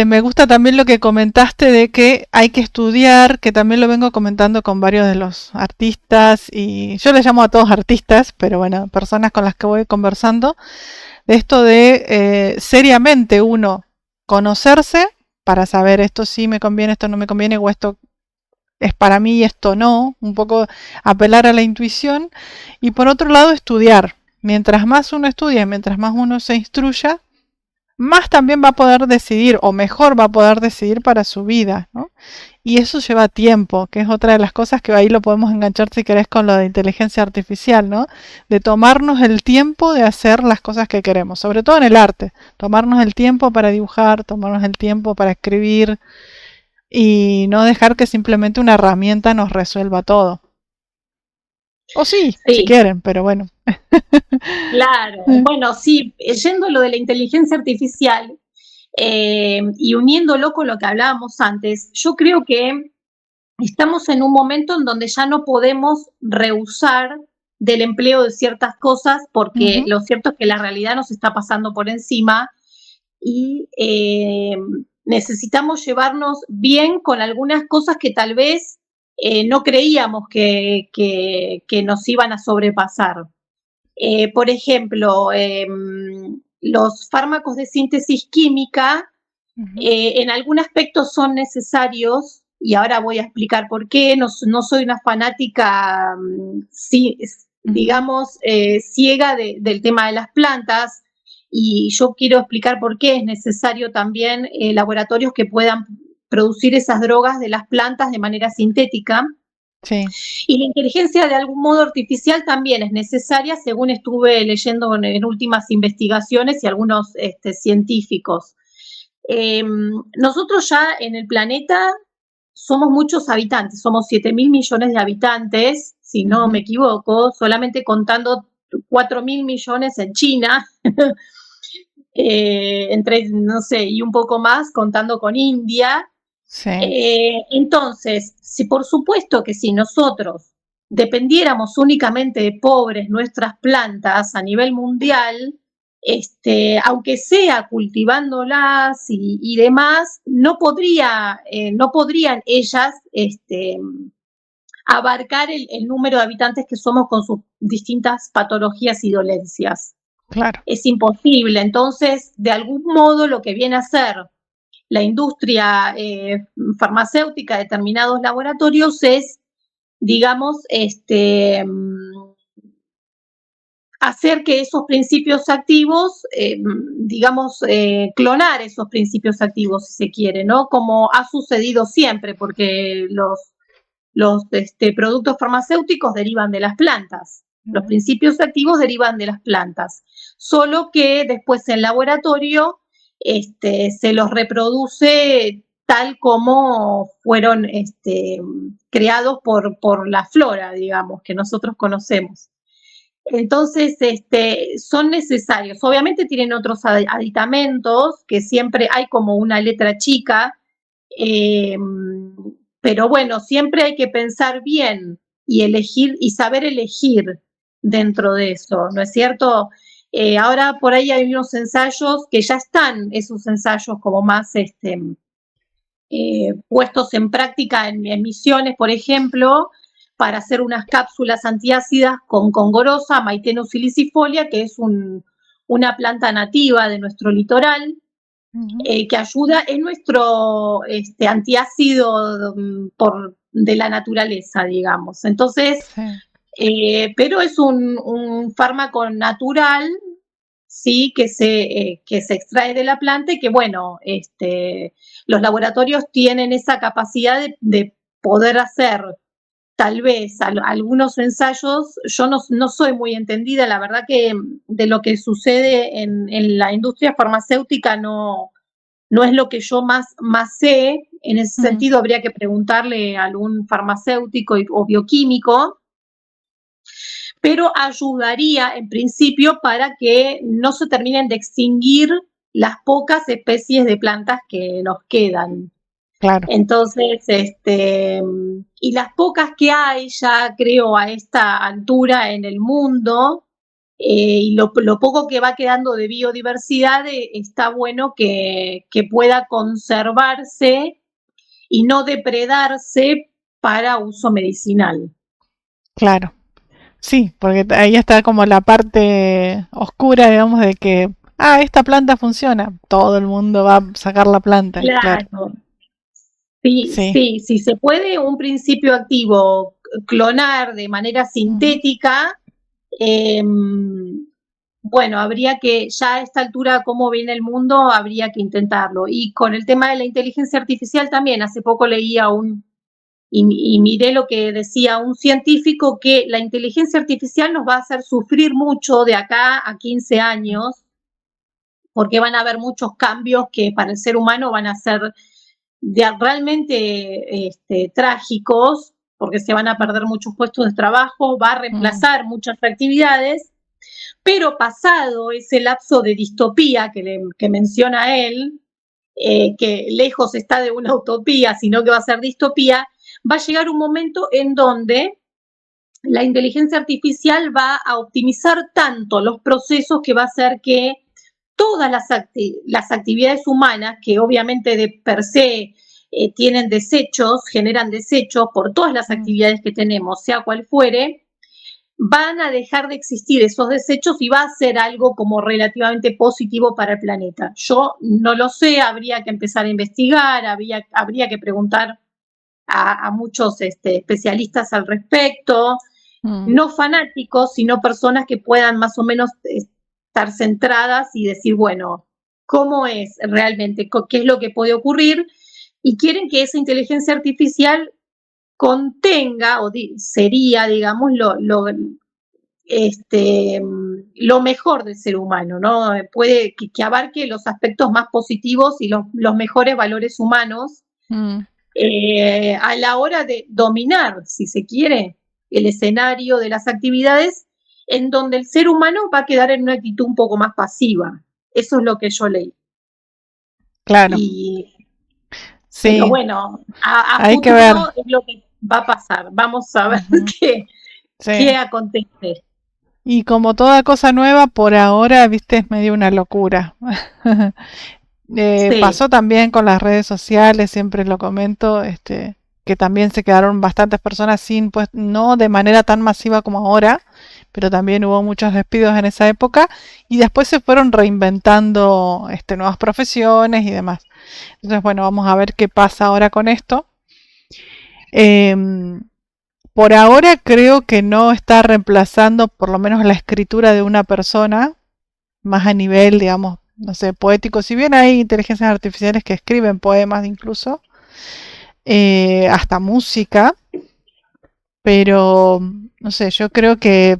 Speaker 2: Me gusta también lo que comentaste de que hay que estudiar, que también lo vengo comentando con varios de los artistas, y yo les llamo a todos artistas, pero bueno, personas con las que voy conversando, de esto de seriamente uno conocerse para saber esto sí me conviene, esto no me conviene, o esto es para mí y esto no, un poco apelar a la intuición, y por otro lado estudiar. Mientras más uno estudia, mientras más uno se instruya, más también va a poder decidir, o mejor va a poder decidir para su vida, ¿no? Y eso lleva tiempo, que es otra de las cosas que ahí lo podemos enganchar si querés con lo de inteligencia artificial, ¿no? De tomarnos el tiempo de hacer las cosas que queremos, sobre todo en el arte, tomarnos el tiempo para dibujar, tomarnos el tiempo para escribir y no dejar que simplemente una herramienta nos resuelva todo. O sí, si quieren, pero bueno.
Speaker 3: Claro, bueno, sí, yendo a lo de la inteligencia artificial y uniéndolo con lo que hablábamos antes, yo creo que estamos en un momento en donde ya no podemos rehusar del empleo de ciertas cosas porque lo cierto es que la realidad nos está pasando por encima y necesitamos llevarnos bien con algunas cosas que tal vez no creíamos que nos iban a sobrepasar. Por ejemplo, los fármacos de síntesis química en algún aspecto son necesarios, y ahora voy a explicar por qué. No soy una fanática, digamos, ciega del tema de las plantas, y yo quiero explicar por qué es necesario también laboratorios que puedan producir esas drogas de las plantas de manera sintética.
Speaker 2: Sí.
Speaker 3: Y la inteligencia de algún modo artificial también es necesaria, según estuve leyendo en últimas investigaciones y algunos científicos. Nosotros ya en el planeta somos muchos habitantes, somos 7.000 millones de habitantes, si no me equivoco, solamente contando 4.000 millones en China, entre, no sé, y un poco más contando con India.
Speaker 2: Sí.
Speaker 3: Entonces, por supuesto que si nosotros dependiéramos únicamente de pobres nuestras plantas a nivel mundial, aunque sea cultivándolas y demás, no podrían ellas abarcar el número de habitantes que somos con sus distintas patologías y dolencias.
Speaker 2: Claro.
Speaker 3: Es imposible. Entonces, de algún modo, lo que viene a ser la industria farmacéutica de determinados laboratorios es, digamos, hacer que esos principios activos, digamos, clonar esos principios activos, si se quiere, ¿no? Como ha sucedido siempre, porque los productos farmacéuticos derivan de las plantas. Los principios activos derivan de las plantas. Solo que después en laboratorio se los reproduce tal como fueron creados por la flora, digamos, que nosotros conocemos. Entonces, son necesarios. Obviamente tienen otros aditamentos, que siempre hay como una letra chica, pero bueno, siempre hay que pensar bien y elegir y saber elegir dentro de eso, ¿no es cierto? Ahora por ahí hay unos ensayos que ya están, esos ensayos como más puestos en práctica en misiones, por ejemplo, para hacer unas cápsulas antiácidas con congorosa, Maitenus silicifolia, que es una planta nativa de nuestro litoral, que ayuda, es nuestro antiácido de la naturaleza, digamos. Entonces, pero es un fármaco natural, sí, que se extrae de la planta y que, bueno, los laboratorios tienen esa capacidad de poder hacer tal vez algunos ensayos. Yo no soy muy entendida, la verdad que de lo que sucede en la industria farmacéutica no es lo que yo más sé. En ese sentido habría que preguntarle a algún farmacéutico o bioquímico, pero ayudaría en principio para que no se terminen de extinguir las pocas especies de plantas que nos quedan.
Speaker 2: Claro.
Speaker 3: Entonces, y las pocas que hay ya creo a esta altura en el mundo, y lo poco que va quedando de biodiversidad, está bueno que pueda conservarse y no depredarse para uso medicinal.
Speaker 2: Claro. Sí, porque ahí está como la parte oscura, digamos, de que, esta planta funciona, todo el mundo va a sacar la planta. Claro.
Speaker 3: Sí, si se puede un principio activo clonar de manera sintética, bueno, habría que, ya a esta altura, cómo viene el mundo, habría que intentarlo. Y con el tema de la inteligencia artificial también, hace poco leía y miré lo que decía un científico, que la inteligencia artificial nos va a hacer sufrir mucho de acá a 15 años, porque van a haber muchos cambios que para el ser humano van a ser realmente trágicos, porque se van a perder muchos puestos de trabajo, va a reemplazar muchas actividades, pero pasado ese lapso de distopía que menciona él, que lejos está de una utopía, sino que va a ser distopía, va a llegar un momento en donde la inteligencia artificial va a optimizar tanto los procesos que va a hacer que todas las actividades humanas, que obviamente de per se tienen desechos, generan desechos por todas las actividades que tenemos, sea cual fuere, van a dejar de existir esos desechos y va a ser algo como relativamente positivo para el planeta. Yo no lo sé, habría que empezar a investigar, habría que preguntar a muchos especialistas al respecto, no fanáticos, sino personas que puedan más o menos estar centradas y decir, bueno, ¿cómo es realmente? ¿Qué es lo que puede ocurrir? Y quieren que esa inteligencia artificial contenga, o sería, digamos, lo mejor del ser humano, ¿no? Puede que abarque los aspectos más positivos y los mejores valores humanos a la hora de dominar, si se quiere, el escenario de las actividades, en donde el ser humano va a quedar en una actitud un poco más pasiva. Eso es lo que yo leí.
Speaker 2: Claro. Sí.
Speaker 3: Pero bueno, a
Speaker 2: Hay
Speaker 3: futuro
Speaker 2: que ver.
Speaker 3: es lo que va a pasar. Vamos a ver qué acontece.
Speaker 2: Y como toda cosa nueva, por ahora, viste, es medio una locura.
Speaker 3: Sí.
Speaker 2: Pasó también con las redes sociales, siempre lo comento, que también se quedaron bastantes personas sin, pues, no de manera tan masiva como ahora, pero también hubo muchos despidos en esa época y después se fueron reinventando nuevas profesiones y demás. Entonces, bueno, vamos a ver qué pasa ahora con esto. Por ahora creo que no está reemplazando por lo menos la escritura de una persona, más a nivel, digamos, no sé, poético. Si bien hay inteligencias artificiales que escriben poemas incluso, hasta música, pero no sé, yo creo que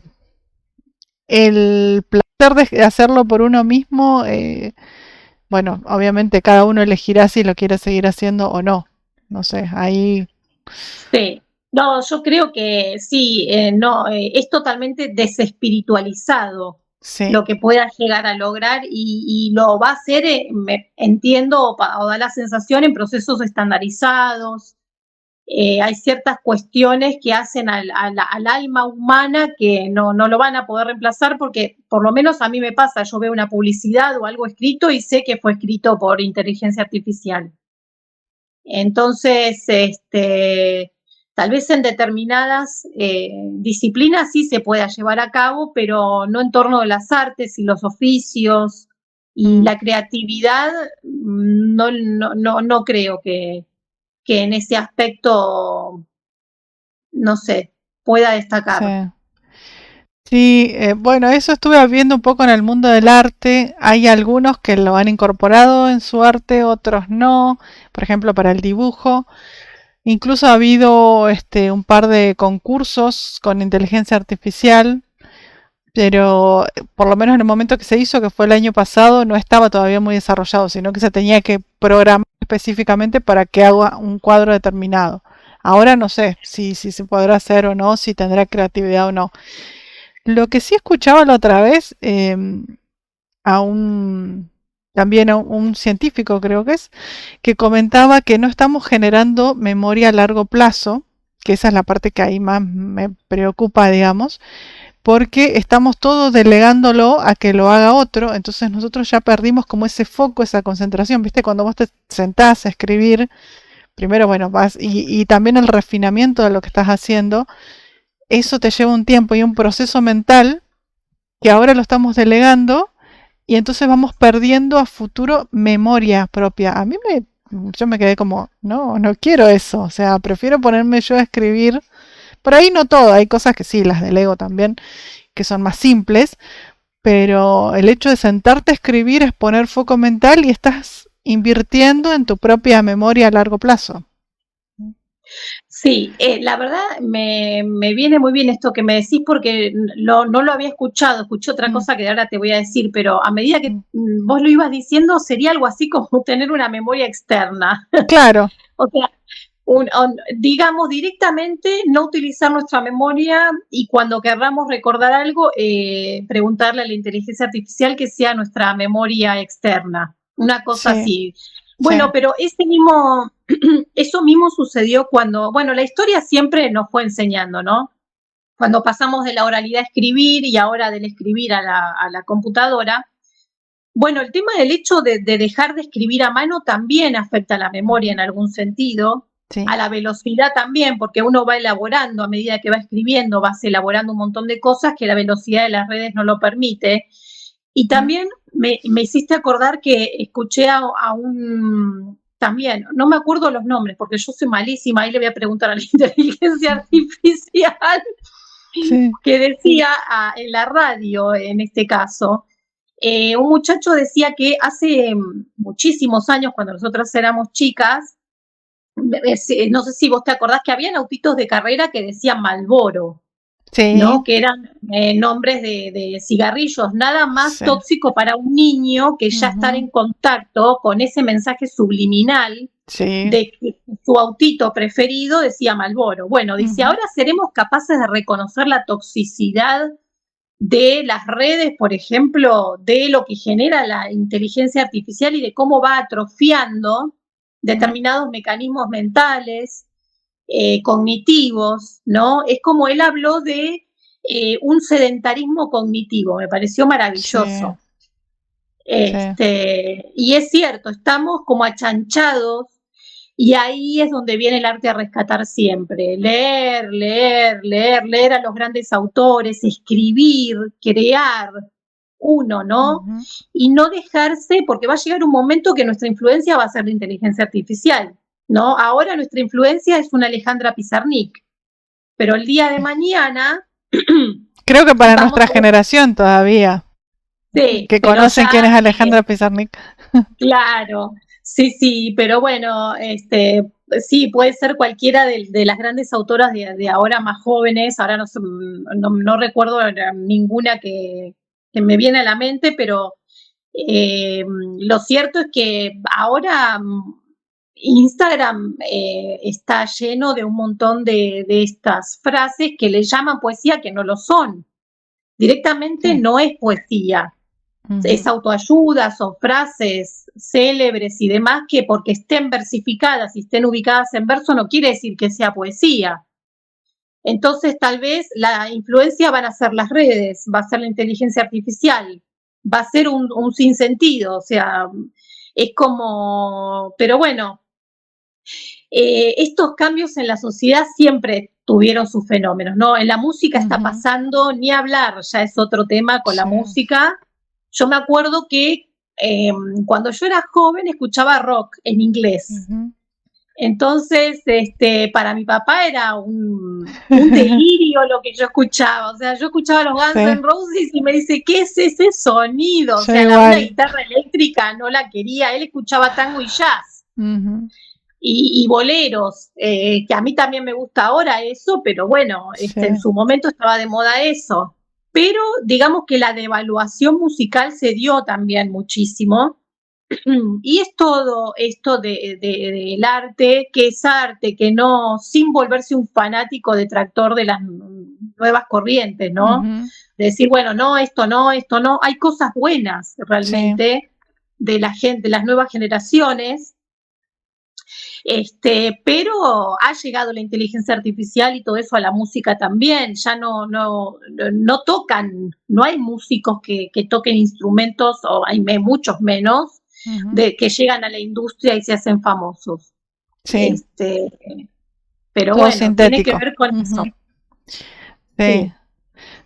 Speaker 2: el placer de hacerlo por uno mismo, bueno, obviamente cada uno elegirá si lo quiere seguir haciendo o no. No sé, ahí...
Speaker 3: Sí. No, yo creo que sí, no, es totalmente desespiritualizado
Speaker 2: sí.
Speaker 3: lo que pueda llegar a lograr y lo va a hacer, entiendo, o da la sensación, en procesos estandarizados. Hay ciertas cuestiones que hacen al alma humana que no lo van a poder reemplazar porque por lo menos a mí me pasa, yo veo una publicidad o algo escrito y sé que fue escrito por inteligencia artificial. Entonces, tal vez en determinadas disciplinas sí se pueda llevar a cabo, pero no en torno a las artes y los oficios y la creatividad, no creo que en ese aspecto, no sé, pueda destacar.
Speaker 2: Sí, bueno, eso estuve viendo un poco en el mundo del arte. Hay algunos que lo han incorporado en su arte, otros no. Por ejemplo, para el dibujo. Incluso ha habido un par de concursos con inteligencia artificial, pero por lo menos en el momento que se hizo, que fue el año pasado, no estaba todavía muy desarrollado, sino que se tenía que programar específicamente para que haga un cuadro determinado. Ahora no sé si se podrá hacer o no, si tendrá creatividad o no. Lo que sí escuchaba la otra vez también a un científico creo que comentaba que no estamos generando memoria a largo plazo, que esa es la parte que ahí más me preocupa, digamos, porque estamos todos delegándolo a que lo haga otro, entonces nosotros ya perdimos como ese foco, esa concentración, ¿viste? Cuando vos te sentás a escribir, primero, bueno, vas y también el refinamiento de lo que estás haciendo, eso te lleva un tiempo y un proceso mental que ahora lo estamos delegando y entonces vamos perdiendo a futuro memoria propia. Yo me quedé como, no quiero eso, o sea, prefiero ponerme yo a escribir. Por ahí no todo, hay cosas que sí, las delego también, que son más simples, pero el hecho de sentarte a escribir es poner foco mental y estás invirtiendo en tu propia memoria a largo plazo.
Speaker 3: Sí, la verdad me viene muy bien esto que me decís porque no lo había escuchado, escuché otra cosa que ahora te voy a decir, pero a medida que vos lo ibas diciendo sería algo así como tener una memoria externa.
Speaker 2: Claro.
Speaker 3: O sea, digamos directamente no utilizar nuestra memoria y cuando querramos recordar algo, preguntarle a la inteligencia artificial que sea nuestra memoria externa, una cosa así. Bueno, pero eso mismo sucedió cuando, bueno, la historia siempre nos fue enseñando, ¿no? Cuando pasamos de la oralidad a escribir y ahora del escribir a la computadora. Bueno, el tema del hecho de dejar de escribir a mano también afecta a la memoria en algún sentido,
Speaker 2: Sí.
Speaker 3: a la velocidad también, porque uno va elaborando a medida que va escribiendo, vas elaborando un montón de cosas que la velocidad de las redes no lo permite. Y también me hiciste acordar que escuché a un, también, no me acuerdo los nombres, porque yo soy malísima, ahí le voy a preguntar a la inteligencia artificial,
Speaker 2: Sí.
Speaker 3: que decía en la radio, en este caso, un muchacho decía que hace muchísimos años, cuando nosotras éramos chicas, no sé si vos te acordás que habían autitos de carrera que decían Marlboro,
Speaker 2: Sí.
Speaker 3: ¿no? Que eran nombres de cigarrillos, nada más
Speaker 2: Sí.
Speaker 3: tóxico para un niño que ya estar en contacto con ese mensaje subliminal
Speaker 2: Sí.
Speaker 3: de que su autito preferido decía Marlboro. Bueno, dice, ahora seremos capaces de reconocer la toxicidad de las redes, por ejemplo, de lo que genera la inteligencia artificial y de cómo va atrofiando determinados mecanismos mentales, cognitivos, ¿no? Es como él habló de un sedentarismo cognitivo, me pareció maravilloso. Y es cierto, estamos como achanchados y ahí es donde viene el arte a rescatar siempre. Leer, leer, leer, leer a los grandes autores, escribir, crear uno, ¿no? Y no dejarse, porque va a llegar un momento que nuestra influencia va a ser la inteligencia artificial, ¿no? Ahora nuestra influencia es una Alejandra Pizarnik, pero el día de mañana...
Speaker 2: Creo que para nuestra generación todavía.
Speaker 3: Sí,
Speaker 2: que conocen quién es Alejandra Pizarnik.
Speaker 3: Claro, sí, pero bueno, sí, puede ser cualquiera de las grandes autoras de ahora más jóvenes, ahora no recuerdo ninguna que me viene a la mente, pero lo cierto es que ahora Instagram está lleno de un montón de estas frases que le llaman poesía que no lo son. Directamente no es poesía. Es autoayuda, son frases célebres y demás que porque estén versificadas y estén ubicadas en verso no quiere decir que sea poesía. Entonces tal vez la influencia van a ser las redes, va a ser la inteligencia artificial, va a ser un sinsentido, o sea, es como, pero bueno, estos cambios en la sociedad siempre tuvieron sus fenómenos, ¿no? En la música está pasando, ni hablar, ya es otro tema con la música. Yo me acuerdo que cuando yo era joven escuchaba rock en inglés. Entonces, para mi papá era un delirio lo que yo escuchaba. O sea, yo escuchaba los Guns N' Roses y me dice, ¿qué es ese sonido? O sea, una guitarra eléctrica no la quería. Él escuchaba tango y jazz. Y boleros, que a mí también me gusta ahora eso, pero bueno, en su momento estaba de moda eso. Pero digamos que la devaluación musical se dio también muchísimo. Y es todo esto del arte, que no, sin volverse un fanático detractor de las nuevas corrientes, ¿no? De decir, bueno, no, esto no, hay cosas buenas realmente de la gente, de las nuevas generaciones. Pero ha llegado la inteligencia artificial y todo eso a la música también, ya no tocan, no hay músicos que toquen instrumentos, o hay muchos menos, que llegan a la industria y se hacen famosos. Pero
Speaker 2: todo
Speaker 3: bueno,
Speaker 2: sintético.
Speaker 3: Tiene que ver con eso.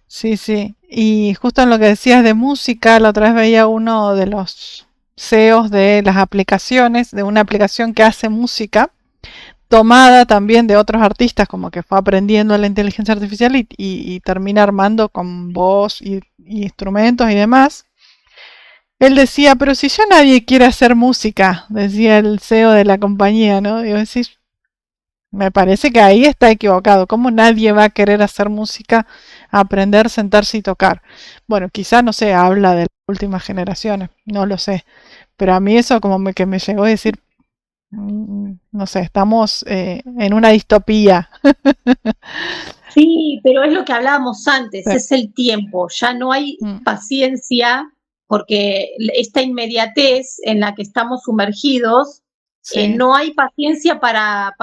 Speaker 2: Sí. Y justo en lo que decías de música, la otra vez veía uno de los CEOs de las aplicaciones, de una aplicación que hace música, tomada también de otros artistas, como que fue aprendiendo la inteligencia artificial y termina armando con voz y instrumentos y demás. Él decía, pero si ya nadie quiere hacer música, decía el CEO de la compañía, ¿no? Y yo decía, me parece que ahí está equivocado. ¿Cómo nadie va a querer hacer música, aprender, sentarse y tocar? Bueno, quizá, no sé, habla de las últimas generaciones, no lo sé. Pero a mí eso como que me llegó a decir, no sé, estamos en una distopía.
Speaker 3: Sí, pero es lo que hablábamos antes, es el tiempo. Ya no hay paciencia porque esta inmediatez en la que estamos sumergidos, no hay paciencia para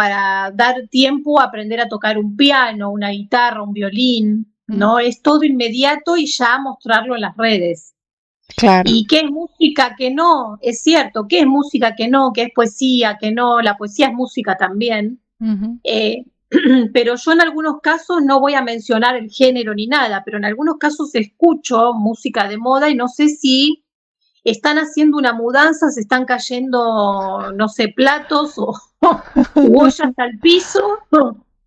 Speaker 3: dar tiempo a aprender a tocar un piano, una guitarra, un violín, ¿no? Es todo inmediato y ya mostrarlo en las redes.
Speaker 2: Claro.
Speaker 3: ¿Y qué es música que no? Es cierto, ¿qué es música que no? ¿Qué es poesía que no? La poesía es música también. Pero yo en algunos casos no voy a mencionar el género ni nada, pero en algunos casos escucho música de moda y no sé si están haciendo una mudanza, se están cayendo, no sé, platos o ollas al piso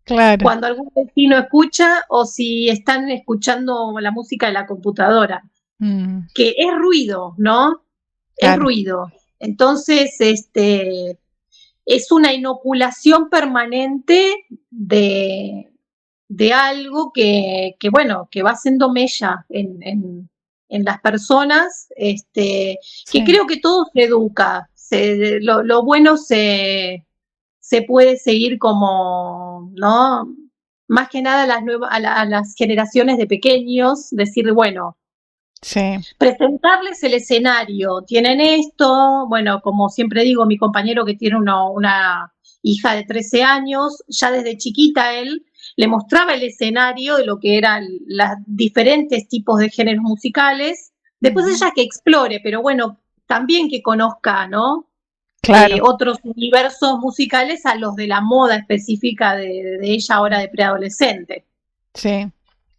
Speaker 2: Claro.
Speaker 3: cuando algún vecino escucha o si están escuchando la música de la computadora, que es ruido, ¿no? Es
Speaker 2: Claro.
Speaker 3: ruido. Entonces, es una inoculación permanente de algo bueno, que va haciendo mella en las personas, que
Speaker 2: Sí.
Speaker 3: creo que todo se educa. Lo bueno se puede seguir como, ¿no? Más que nada a las generaciones de pequeños, decir, bueno,
Speaker 2: Sí.
Speaker 3: presentarles el escenario, tienen esto, bueno, como siempre digo, mi compañero que tiene una hija de 13 años, ya desde chiquita él le mostraba el escenario de lo que eran los diferentes tipos de géneros musicales, después ella que explore, pero bueno, también que conozca, ¿no?
Speaker 2: Claro.
Speaker 3: Otros universos musicales a los de la moda específica de ella ahora de preadolescente.
Speaker 2: Sí.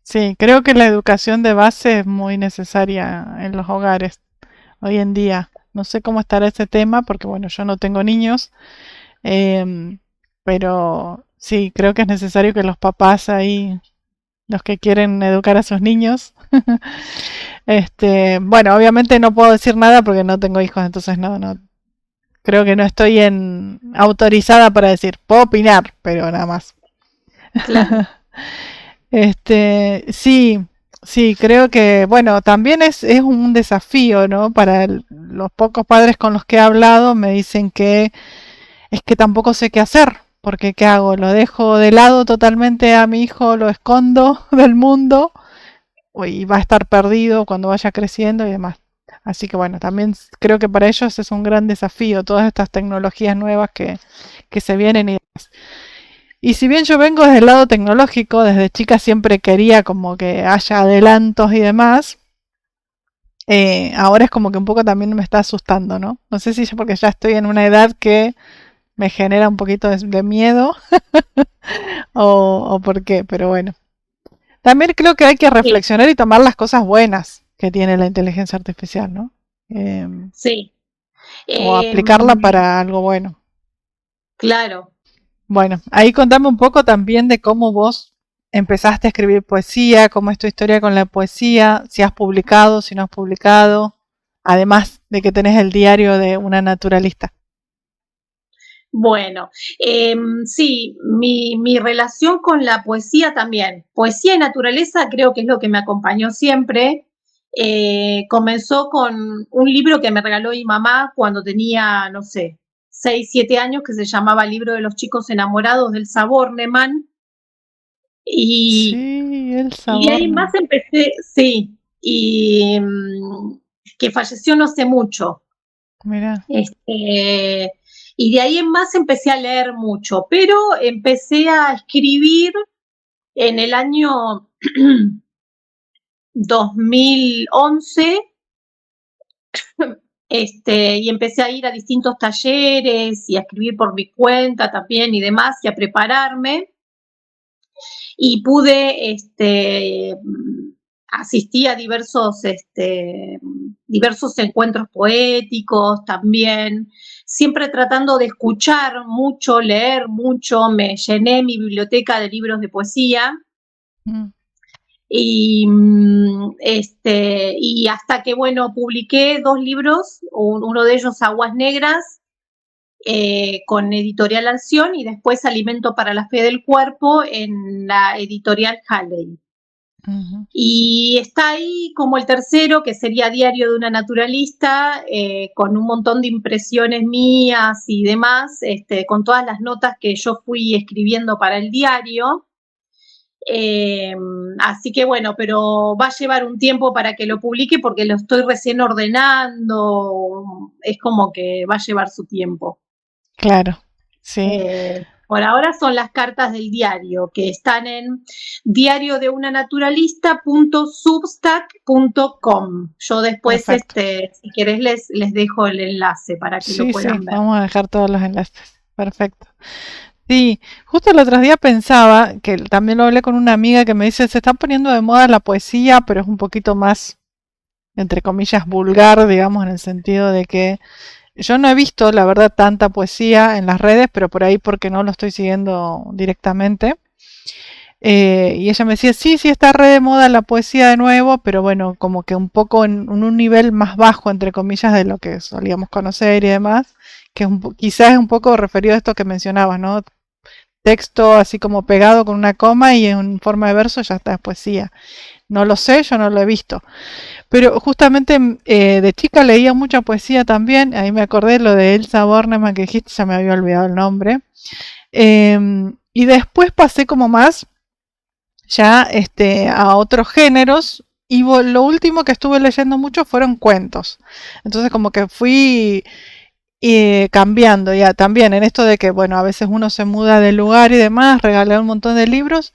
Speaker 2: Sí, creo que la educación de base es muy necesaria en los hogares hoy en día. No sé cómo estará ese tema porque, bueno, yo no tengo niños, pero sí, creo que es necesario que los papás ahí, los que quieren educar a sus niños, bueno, obviamente no puedo decir nada porque no tengo hijos, entonces no, creo que no estoy autorizada para decir, puedo opinar, pero nada más.
Speaker 3: Claro.
Speaker 2: Sí, creo que, bueno, también es un desafío, ¿no? Para los pocos padres con los que he hablado me dicen que es que tampoco sé qué hacer, porque ¿qué hago? ¿Lo dejo de lado totalmente a mi hijo, lo escondo del mundo y va a estar perdido cuando vaya creciendo y demás? Así que bueno, también creo que para ellos es un gran desafío todas estas tecnologías nuevas que se vienen y demás. Y si bien yo vengo desde el lado tecnológico, desde chica siempre quería como que haya adelantos y demás, ahora es como que un poco también me está asustando, ¿no? No sé si yo porque ya estoy en una edad que me genera un poquito de miedo o por qué, pero bueno. También creo que hay que
Speaker 3: Sí,
Speaker 2: reflexionar y tomar las cosas buenas que tiene la inteligencia artificial, ¿no? Eh,
Speaker 3: sí.
Speaker 2: o
Speaker 3: Eh,
Speaker 2: aplicarla para algo bueno.
Speaker 3: claro.
Speaker 2: Bueno, ahí contame un poco también de cómo vos empezaste a escribir poesía, cómo es tu historia con la poesía, si has publicado, si no has publicado, además de que tenés el diario de una naturalista.
Speaker 3: Bueno, sí, mi relación con la poesía también. Poesía y naturaleza creo que es lo que me acompañó siempre. Comenzó con un libro que me regaló mi mamá cuando tenía, no sé, 6, 7 años, que se llamaba Libro de los chicos enamorados del Saborneman. Y,
Speaker 2: Sí, el
Speaker 3: y de
Speaker 2: sabor.
Speaker 3: ahí más empecé, sí, y que falleció no hace mucho.
Speaker 2: Mira.
Speaker 3: Y de ahí en más empecé a leer mucho, pero empecé a escribir en el año 2011, y empecé a ir a distintos talleres y a escribir por mi cuenta también y demás, y a prepararme. Y pude, asistí a diversos encuentros poéticos también, siempre tratando de escuchar mucho, leer mucho, me llené mi biblioteca de libros de poesía.
Speaker 2: Mm.
Speaker 3: Y, y hasta que, bueno, publiqué 2 libros, uno de ellos Aguas Negras, con Editorial Alción, y después Alimento para la Fe del Cuerpo en la editorial Halley.
Speaker 2: Uh-huh.
Speaker 3: Y está ahí como el tercero, que sería Diario de una naturalista, con un montón de impresiones mías y demás, con todas las notas que yo fui escribiendo para el diario. Así que bueno, pero va a llevar un tiempo para que lo publique porque lo estoy recién ordenando, es como que va a llevar su tiempo.
Speaker 2: Claro, sí.
Speaker 3: Por ahora son las cartas del diario, que están en diariodeunaturalista.substack.com. Yo después,
Speaker 2: Perfecto.
Speaker 3: si querés, les dejo el enlace para que lo
Speaker 2: Sí, sí,
Speaker 3: puedan ver.
Speaker 2: vamos a dejar todos los enlaces. Perfecto. Sí, justo el otro día pensaba, que también lo hablé con una amiga que me dice, se está poniendo de moda la poesía, pero es un poquito más, entre comillas, vulgar, digamos, en el sentido de que yo no he visto, la verdad, tanta poesía en las redes, pero por ahí porque no lo estoy siguiendo directamente. Y ella me decía, sí, sí, está re de moda la poesía de nuevo, pero bueno, como que un poco en un nivel más bajo, entre comillas, de lo que solíamos conocer y demás, que es quizás es un poco referido a esto que mencionabas, ¿no? Texto así como pegado con una coma y en forma de verso ya está, es poesía. No lo sé, yo no lo he visto. Pero justamente de chica leía mucha poesía también, ahí me acordé lo de Elsa Bornemann que dijiste, ya me había olvidado el nombre. Y después pasé como más ya a otros géneros y lo último que estuve leyendo mucho fueron cuentos. Entonces como que fui cambiando ya también en esto de que, bueno, a veces uno se muda de lugar y demás, regalé un montón de libros.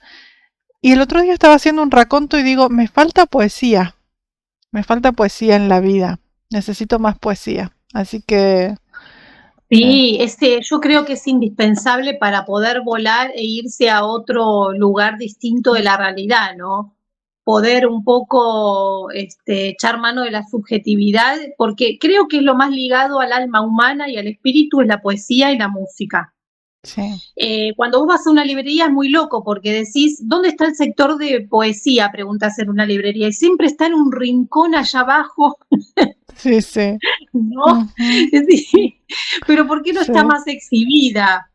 Speaker 2: Y el otro día estaba haciendo un raconto y digo, me falta poesía en la vida, necesito más poesía. Así que, sí,
Speaker 3: Sí, yo creo que es indispensable para poder volar e irse a otro lugar distinto de la realidad, ¿no? Poder un poco echar mano de la subjetividad, porque creo que es lo más ligado al alma humana y al espíritu, es la poesía y la música.
Speaker 2: sí,
Speaker 3: Cuando vos vas a una librería es muy loco porque decís, ¿dónde está el sector de poesía? Preguntas en una librería y siempre está en un rincón allá abajo,
Speaker 2: sí, sí.
Speaker 3: ¿no?
Speaker 2: Ujú,
Speaker 3: Sí, pero ¿por qué no está
Speaker 2: sí.
Speaker 3: más exhibida?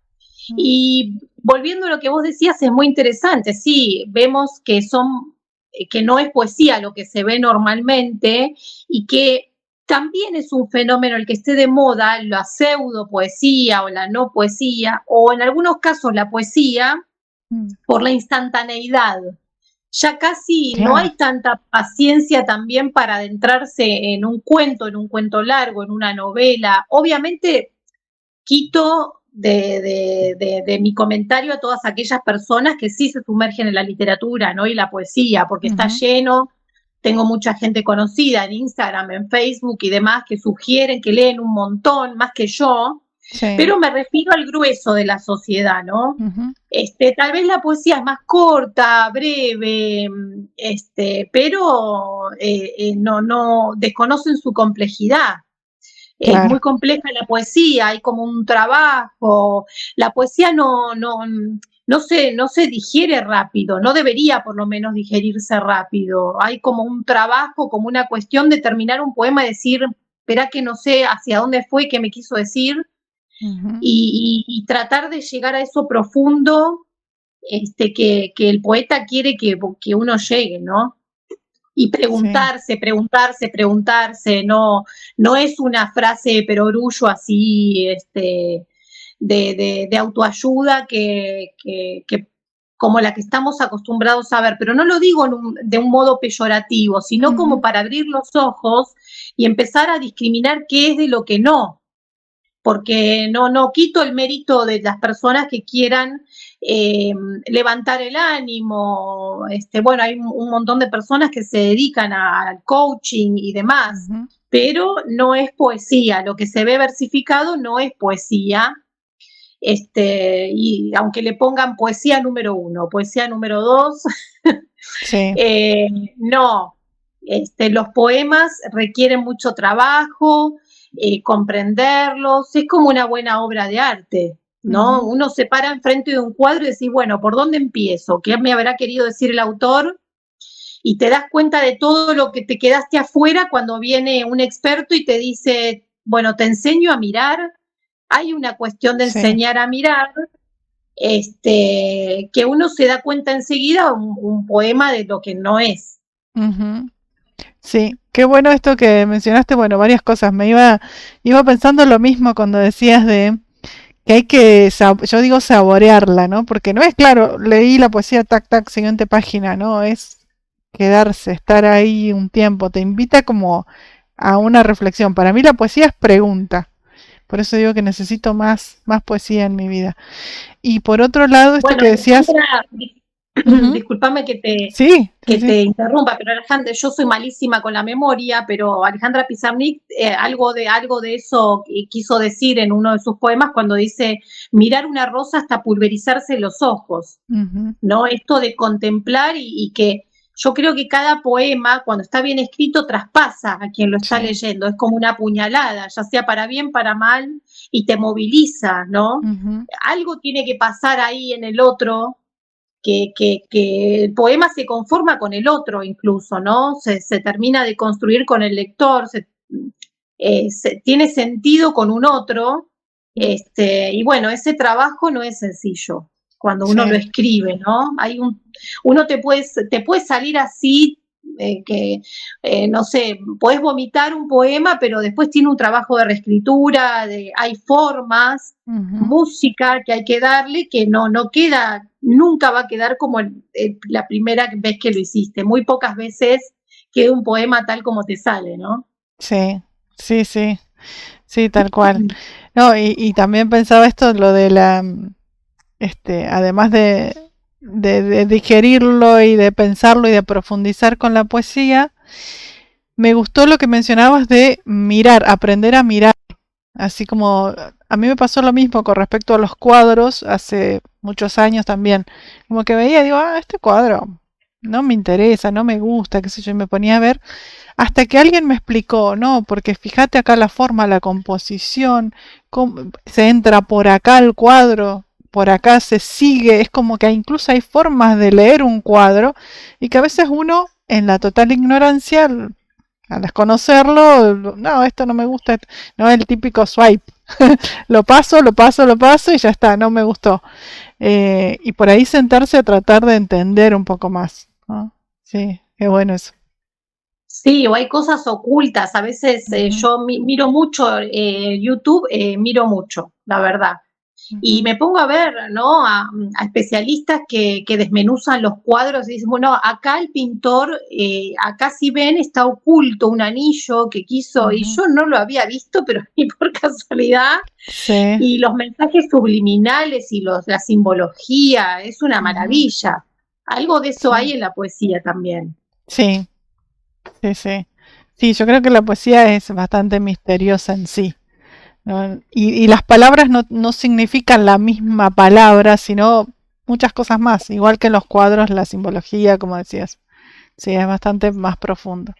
Speaker 3: Y volviendo a lo que vos decías, es muy interesante. Sí, vemos que no es poesía lo que se ve normalmente y que también es un fenómeno el que esté de moda la pseudo poesía o la no poesía, o en algunos casos la poesía
Speaker 2: Mm,
Speaker 3: por la instantaneidad. Ya casi no
Speaker 2: claro,
Speaker 3: hay tanta paciencia también para adentrarse en un cuento largo, en una novela. Obviamente quito de mi comentario a todas aquellas personas que sí se sumergen en la literatura, ¿no? Y la poesía, porque está
Speaker 2: ujú,
Speaker 3: lleno, tengo mucha gente conocida en Instagram, en Facebook y demás que sugieren que leen un montón, más que yo,
Speaker 2: sí,
Speaker 3: pero me refiero al grueso de la sociedad, ¿no?
Speaker 2: ujú,
Speaker 3: Tal vez la poesía es más corta, breve, pero no desconocen su complejidad. Es muy
Speaker 2: claro,
Speaker 3: compleja la poesía, hay como un trabajo. La poesía no se digiere rápido, no debería por lo menos digerirse rápido. Hay como un trabajo, como una cuestión de terminar un poema y decir, espera que no sé hacia dónde fue, qué me quiso decir,
Speaker 2: ujú,
Speaker 3: y tratar de llegar a eso profundo que el poeta quiere que uno llegue, ¿no? Y
Speaker 2: sí,
Speaker 3: preguntarse, no es una frase de perogrullo así, de autoayuda que como la que estamos acostumbrados a ver, pero no lo digo de un modo peyorativo, sino como
Speaker 2: ujú,
Speaker 3: para abrir los ojos y empezar a discriminar qué es de lo que no, porque no quito el mérito de las personas que quieran eh, levantar el ánimo. Bueno, hay un montón de personas que se dedican al coaching y demás,
Speaker 2: ujú,
Speaker 3: pero no es poesía. Lo que se ve versificado no es poesía. Y aunque le pongan poesía número 1, poesía número 2,
Speaker 2: sí,
Speaker 3: no. Los poemas requieren mucho trabajo, comprenderlos, es como una buena obra de arte, ¿no?
Speaker 2: ujú,
Speaker 3: Uno se para enfrente de un cuadro y decís, bueno, ¿por dónde empiezo? ¿Qué me habrá querido decir el autor? Y te das cuenta de todo lo que te quedaste afuera cuando viene un experto y te dice, bueno, te enseño a mirar. Hay una cuestión de
Speaker 2: sí,
Speaker 3: enseñar a mirar, que uno se da cuenta enseguida un poema de lo que no es.
Speaker 2: ujú. Sí, qué bueno esto que mencionaste, bueno, varias cosas. Iba pensando lo mismo cuando decías de que hay que, yo digo saborearla, ¿no? Porque no es claro, leí la poesía, tac, tac, siguiente página, ¿no? Es quedarse, estar ahí un tiempo, te invita como a una reflexión. Para mí la poesía es pregunta, por eso digo que necesito más poesía en mi vida. Y por otro lado, esto
Speaker 3: Bueno,
Speaker 2: que decías,
Speaker 3: Discúlpame que
Speaker 2: Sí,
Speaker 3: te interrumpa, pero Alejandra, yo soy malísima con la memoria, pero Alejandra Pizarnik algo de eso quiso decir en uno de sus poemas cuando dice mirar una rosa hasta pulverizarse los ojos, ¿no? Esto de contemplar y que yo creo que cada poema, cuando está bien escrito, traspasa a quien lo está leyendo, es como una puñalada, ya sea para bien, para mal, y te moviliza, ¿no? Algo tiene que pasar ahí en el otro, que el poema se conforma con el otro incluso, ¿no? Se termina de construir con el lector, tiene sentido con un otro, y bueno, ese trabajo no es sencillo cuando uno lo escribe, ¿no? Uno te puede salir así, no sé, podés vomitar un poema, pero después tiene un trabajo de reescritura, hay formas, música que hay que darle, que no queda, nunca va a quedar como la primera vez que lo hiciste. Muy pocas veces queda un poema tal como te sale, ¿no?
Speaker 2: Sí, tal cual. No, y también pensaba esto, lo de la, además de digerirlo y de pensarlo y de profundizar con la poesía, me gustó lo que mencionabas de mirar, aprender a mirar. Así como a mí me pasó lo mismo con respecto a los cuadros hace muchos años también. Como que veía, digo, este cuadro no me interesa, no me gusta, qué sé yo, y me ponía a ver hasta que alguien me explicó, no, porque fíjate acá la forma, la composición, se entra por acá el cuadro, por acá se sigue, es como que incluso hay formas de leer un cuadro y que a veces uno en la total ignorancia, al desconocerlo, no, esto no me gusta, no es el típico swipe, lo paso y ya está, no me gustó. Y por ahí sentarse a tratar de entender un poco más, ¿no? Sí, qué bueno eso.
Speaker 3: Sí, o hay cosas ocultas. A veces yo miro mucho YouTube, miro mucho, la verdad. Y me pongo a ver, ¿no? A especialistas que desmenuzan los cuadros y dicen, bueno, acá el pintor, acá si ven, está oculto un anillo que quiso, y yo no lo había visto, pero ni por casualidad.
Speaker 2: Sí.
Speaker 3: Y los mensajes subliminales y la simbología, es una maravilla. Algo de eso hay en la poesía también.
Speaker 2: Sí. Sí, yo creo que la poesía es bastante misteriosa en sí, ¿no? Y las palabras no significan la misma palabra, sino muchas cosas más, igual que en los cuadros, la simbología, como decías. Sí, es bastante más profundo.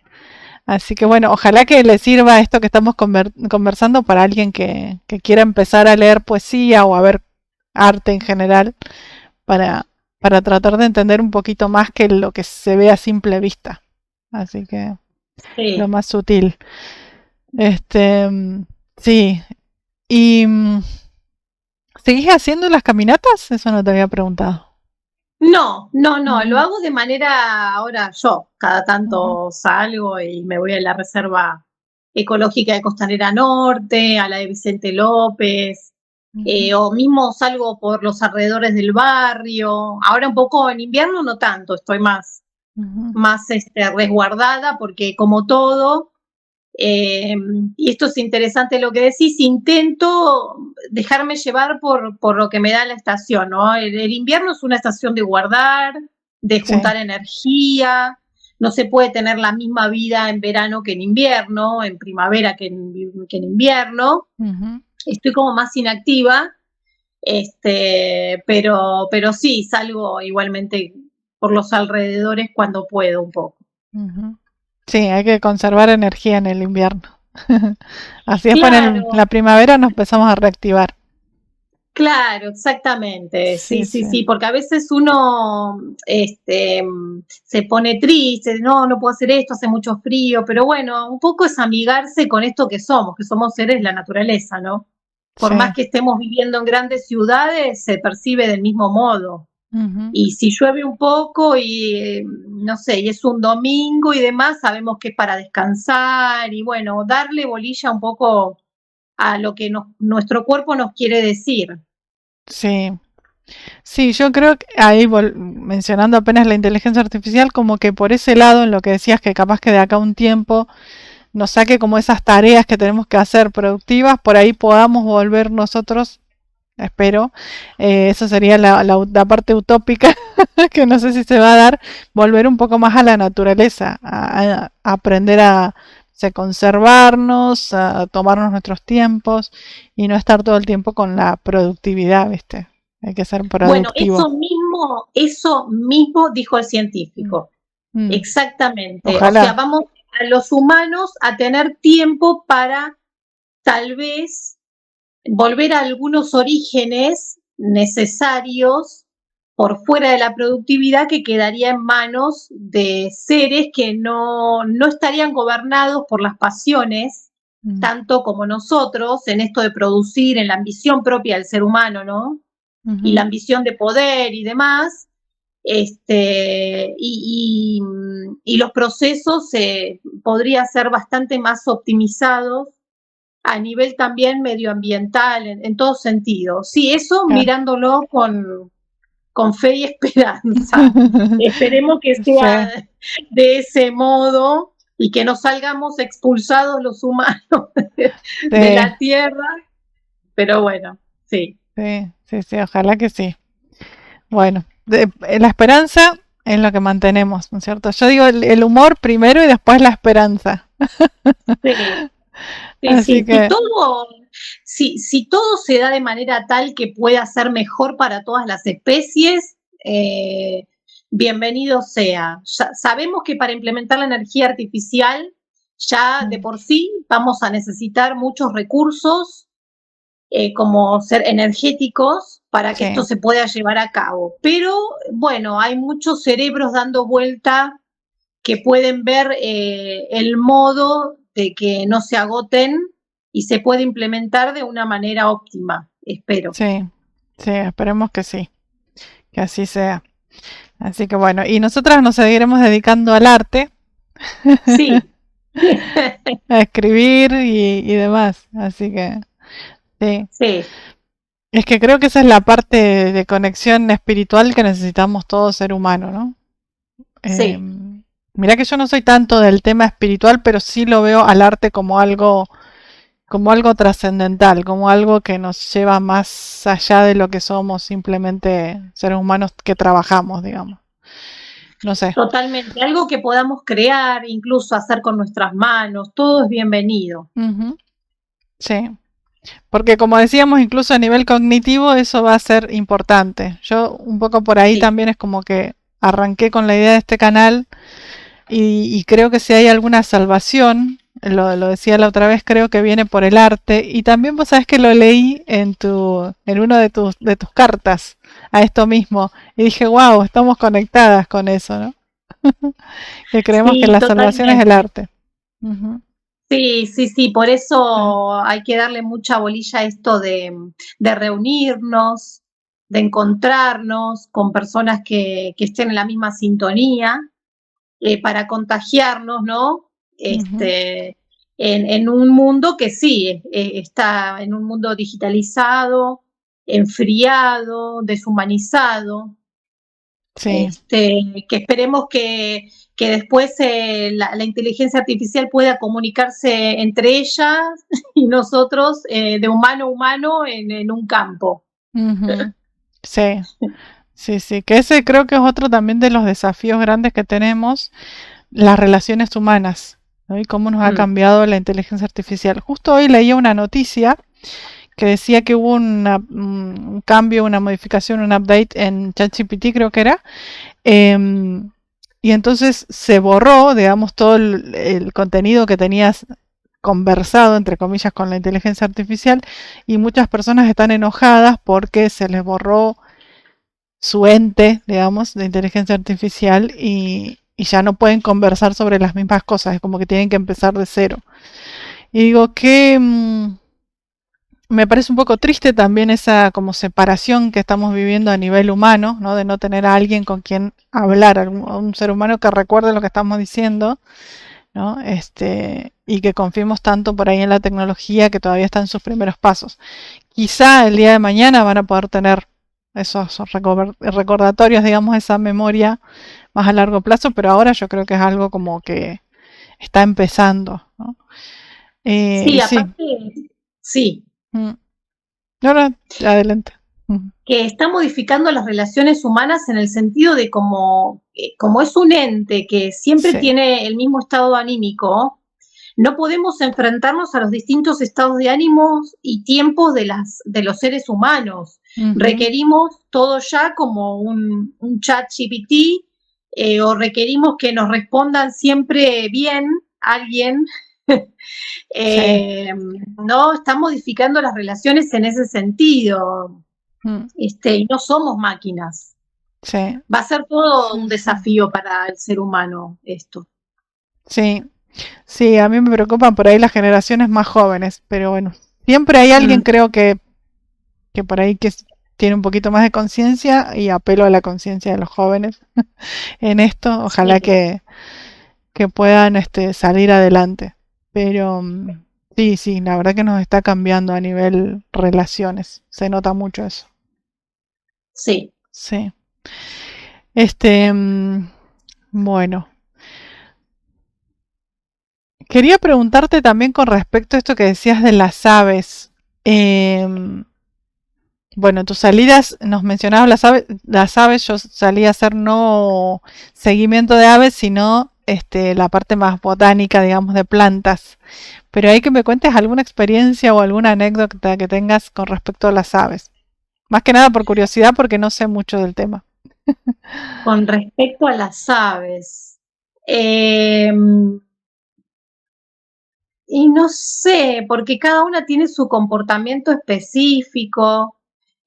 Speaker 2: Así que bueno, ojalá que le sirva esto que estamos conversando para alguien que quiera empezar a leer poesía o a ver arte en general, para tratar de entender un poquito más que lo que se ve a simple vista. Así que lo más sutil. Sí. ¿Y seguís haciendo las caminatas? Eso no te había preguntado.
Speaker 3: No, lo hago de manera, ahora yo, cada tanto salgo y me voy a la reserva ecológica de Costanera Norte, a la de Vicente López, o mismo salgo por los alrededores del barrio. Ahora un poco en invierno no tanto, estoy más resguardada porque como todo, y esto es interesante lo que decís, intento dejarme llevar por lo que me da la estación, ¿no? El invierno es una estación de guardar, de juntar energía, no se puede tener la misma vida en verano que en invierno, en primavera que en invierno. Estoy como más inactiva, pero sí, salgo igualmente por los alrededores cuando puedo un poco.
Speaker 2: Sí, hay que conservar energía en el invierno. Así es, claro. En la primavera nos empezamos a reactivar.
Speaker 3: Claro, exactamente. Sí, porque a veces uno se pone triste, no puedo hacer esto, hace mucho frío, pero bueno, un poco es amigarse con esto que somos seres de la naturaleza, ¿no? Por más que estemos viviendo en grandes ciudades, se percibe del mismo modo. Y si llueve un poco y no sé, y es un domingo y demás, sabemos que es para descansar y bueno, darle bolilla un poco a lo que nuestro cuerpo nos quiere decir.
Speaker 2: Sí, yo creo que ahí mencionando apenas la inteligencia artificial, como que por ese lado, en lo que decías que capaz que de acá a un tiempo nos saque como esas tareas que tenemos que hacer productivas, por ahí podamos volver nosotros, espero, eso sería la parte utópica, que no sé si se va a dar, volver un poco más a la naturaleza, a aprender a conservarnos, a tomarnos nuestros tiempos y no estar todo el tiempo con la productividad, ¿viste? Hay que ser
Speaker 3: Bueno,
Speaker 2: productivo.
Speaker 3: eso mismo dijo el científico.
Speaker 2: Mm.
Speaker 3: Exactamente. O sea,
Speaker 2: Ojalá.
Speaker 3: vamos a los humanos a tener tiempo para tal vez volver a algunos orígenes necesarios por fuera de la productividad que quedaría en manos de seres que no estarían gobernados por las pasiones,
Speaker 2: Mm.
Speaker 3: tanto como nosotros, en esto de producir, en la ambición propia del ser humano, ¿no? Y la
Speaker 2: Ujú.
Speaker 3: ambición de poder y demás, y los procesos podrían ser bastante más optimizados a nivel también medioambiental, en todo sentido. Sí, eso
Speaker 2: Claro.
Speaker 3: mirándolo con fe y esperanza. Esperemos que sea
Speaker 2: Sí,
Speaker 3: de ese modo y que no salgamos expulsados los humanos de
Speaker 2: sí,
Speaker 3: la Tierra, pero bueno, sí.
Speaker 2: sí, sí, sí, ojalá que sí. Bueno, la esperanza es lo que mantenemos, ¿no es cierto? Yo digo el humor primero y después la esperanza.
Speaker 3: Sí, sí,
Speaker 2: Así
Speaker 3: sí.
Speaker 2: que,
Speaker 3: Si todo se da de manera tal que pueda ser mejor para todas las especies, bienvenido sea. Ya sabemos que para implementar la energía artificial, ya de por sí vamos a necesitar muchos recursos como ser energéticos para que esto
Speaker 2: sí,
Speaker 3: se pueda llevar a cabo. Pero bueno, hay muchos cerebros dando vuelta que pueden ver el modo de que no se agoten y se puede implementar de una manera óptima, espero.
Speaker 2: sí, sí, esperemos que así sea. Así que bueno, y nosotras nos seguiremos dedicando al arte,
Speaker 3: Sí,
Speaker 2: a escribir y demás. Así que, sí.
Speaker 3: sí,
Speaker 2: Es que creo que esa es la parte de conexión espiritual que necesitamos todo ser humano, ¿no? Eh,
Speaker 3: sí,
Speaker 2: Mirá que yo no soy tanto del tema espiritual, pero sí lo veo al arte como algo trascendental, como algo que nos lleva más allá de lo que somos simplemente seres humanos que trabajamos, digamos. No sé.
Speaker 3: totalmente. Algo que podamos crear, incluso hacer con nuestras manos, todo es bienvenido.
Speaker 2: Ujú. Sí. Porque como decíamos, incluso a nivel cognitivo eso va a ser importante. Yo un poco por ahí
Speaker 3: Sí,
Speaker 2: también es como que arranqué con la idea de este canal y creo que si hay alguna salvación, lo decía la otra vez, creo que viene por el arte. Y también vos sabés que lo leí en uno de tus cartas a esto mismo. Y dije, wow, estamos conectadas con eso, ¿no? Que creemos que
Speaker 3: sí,
Speaker 2: la salvación es el
Speaker 3: totalmente.
Speaker 2: arte. Ujú.
Speaker 3: Sí, sí, sí, por
Speaker 2: Sí.
Speaker 3: eso hay que darle mucha bolilla a esto de reunirnos, de encontrarnos con personas que estén en la misma sintonía, para contagiarnos, ¿no?
Speaker 2: Ujú.
Speaker 3: En un mundo que sí, está en un mundo digitalizado, enfriado, deshumanizado,
Speaker 2: Sí.
Speaker 3: que esperemos que después la inteligencia artificial pueda comunicarse entre ellas y nosotros de humano a humano en un campo.
Speaker 2: Ujú. Sí. Sí, sí, que ese creo que es otro también de los desafíos grandes que tenemos, las relaciones humanas, ¿no? Y cómo nos ha
Speaker 3: Mm.
Speaker 2: cambiado la inteligencia artificial. Justo hoy leía una noticia que decía que hubo un cambio, una modificación, un update en ChatGPT, creo que era, y entonces se borró, digamos, todo el contenido que tenías conversado, entre comillas, con la inteligencia artificial, y muchas personas están enojadas porque se les borró su ente, digamos, de inteligencia artificial y ya no pueden conversar sobre las mismas cosas, es como que tienen que empezar de cero. Y digo que me parece un poco triste también esa como separación que estamos viviendo a nivel humano, ¿no? De no tener a alguien con quien hablar, a un ser humano que recuerde lo que estamos diciendo, ¿no? Y que confiemos tanto por ahí en la tecnología que todavía está en sus primeros pasos. Quizá el día de mañana van a poder tener esos recordatorios, digamos, esa memoria más a largo plazo, pero ahora yo creo que es algo como que está empezando, ¿no?
Speaker 3: Sí,
Speaker 2: Y sí,
Speaker 3: aparte, sí,
Speaker 2: mm, ahora adelante.
Speaker 3: que está modificando las relaciones humanas en el sentido de como es un ente que siempre
Speaker 2: Sí.
Speaker 3: tiene el mismo estado anímico, no podemos enfrentarnos a los distintos estados de ánimos y tiempos de los seres humanos. Requerimos todo ya como un chat GPT, o requerimos que nos respondan siempre bien alguien.
Speaker 2: Sí.
Speaker 3: No, está modificando las relaciones en ese sentido. Y no somos máquinas.
Speaker 2: Sí.
Speaker 3: Va a ser todo
Speaker 2: Sí,
Speaker 3: un
Speaker 2: sí.
Speaker 3: desafío para el ser humano esto.
Speaker 2: Sí, sí, a mí me preocupan por ahí las generaciones más jóvenes, pero bueno, siempre hay alguien, creo que por ahí que tiene un poquito más de conciencia, y apelo a la conciencia de los jóvenes en esto. Ojalá
Speaker 3: Sí.
Speaker 2: que puedan salir adelante. Pero sí, sí, la verdad que nos está cambiando a nivel relaciones. Se nota mucho eso.
Speaker 3: Sí.
Speaker 2: Sí. Bueno. Quería preguntarte también con respecto a esto que decías de las aves. Bueno, tus salidas, nos mencionabas las aves, yo salí a hacer no seguimiento de aves, sino la parte más botánica, digamos, de plantas. Pero hay que me cuentes alguna experiencia o alguna anécdota que tengas con respecto a las aves. Más que nada por curiosidad, porque no sé mucho del tema.
Speaker 3: Con respecto a las aves, y no sé, porque cada una tiene su comportamiento específico.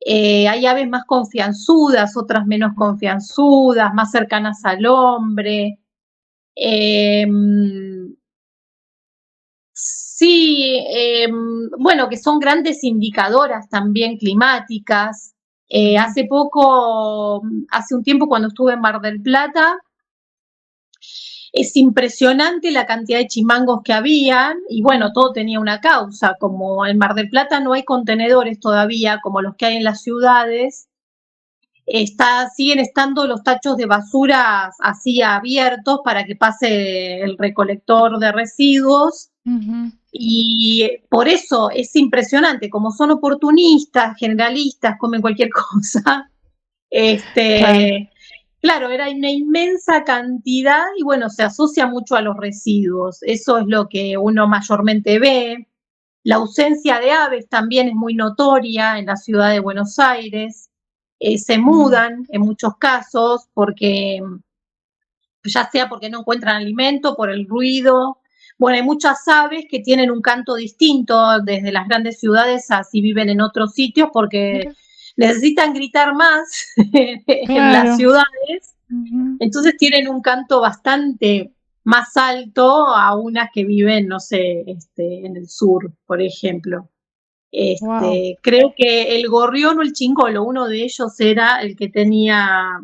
Speaker 3: Hay aves más confianzudas, otras menos confianzudas, más cercanas al hombre. Sí, bueno, que son grandes indicadoras también climáticas. Hace un tiempo cuando estuve en Mar del Plata, es impresionante la cantidad de chimangos que habían, y bueno, todo tenía una causa. Como en Mar del Plata no hay contenedores todavía como los que hay en las ciudades, siguen estando los tachos de basura así abiertos para que pase el recolector de residuos. Y por eso es impresionante, como son oportunistas, generalistas, comen cualquier cosa. Claro, era una inmensa cantidad y bueno, se asocia mucho a los residuos. Eso es lo que uno mayormente ve. La ausencia de aves también es muy notoria en la ciudad de Buenos Aires. Se mudan en muchos casos porque, ya sea porque no encuentran alimento, por el ruido. Bueno, hay muchas aves que tienen un canto distinto desde las grandes ciudades a si viven en otros sitios, porque necesitan gritar más en las ciudades. Entonces tienen un canto bastante más alto a unas que viven, no sé, en el sur, por ejemplo.
Speaker 2: Wow.
Speaker 3: Creo que el gorrión o el chingolo, uno de ellos era el que tenía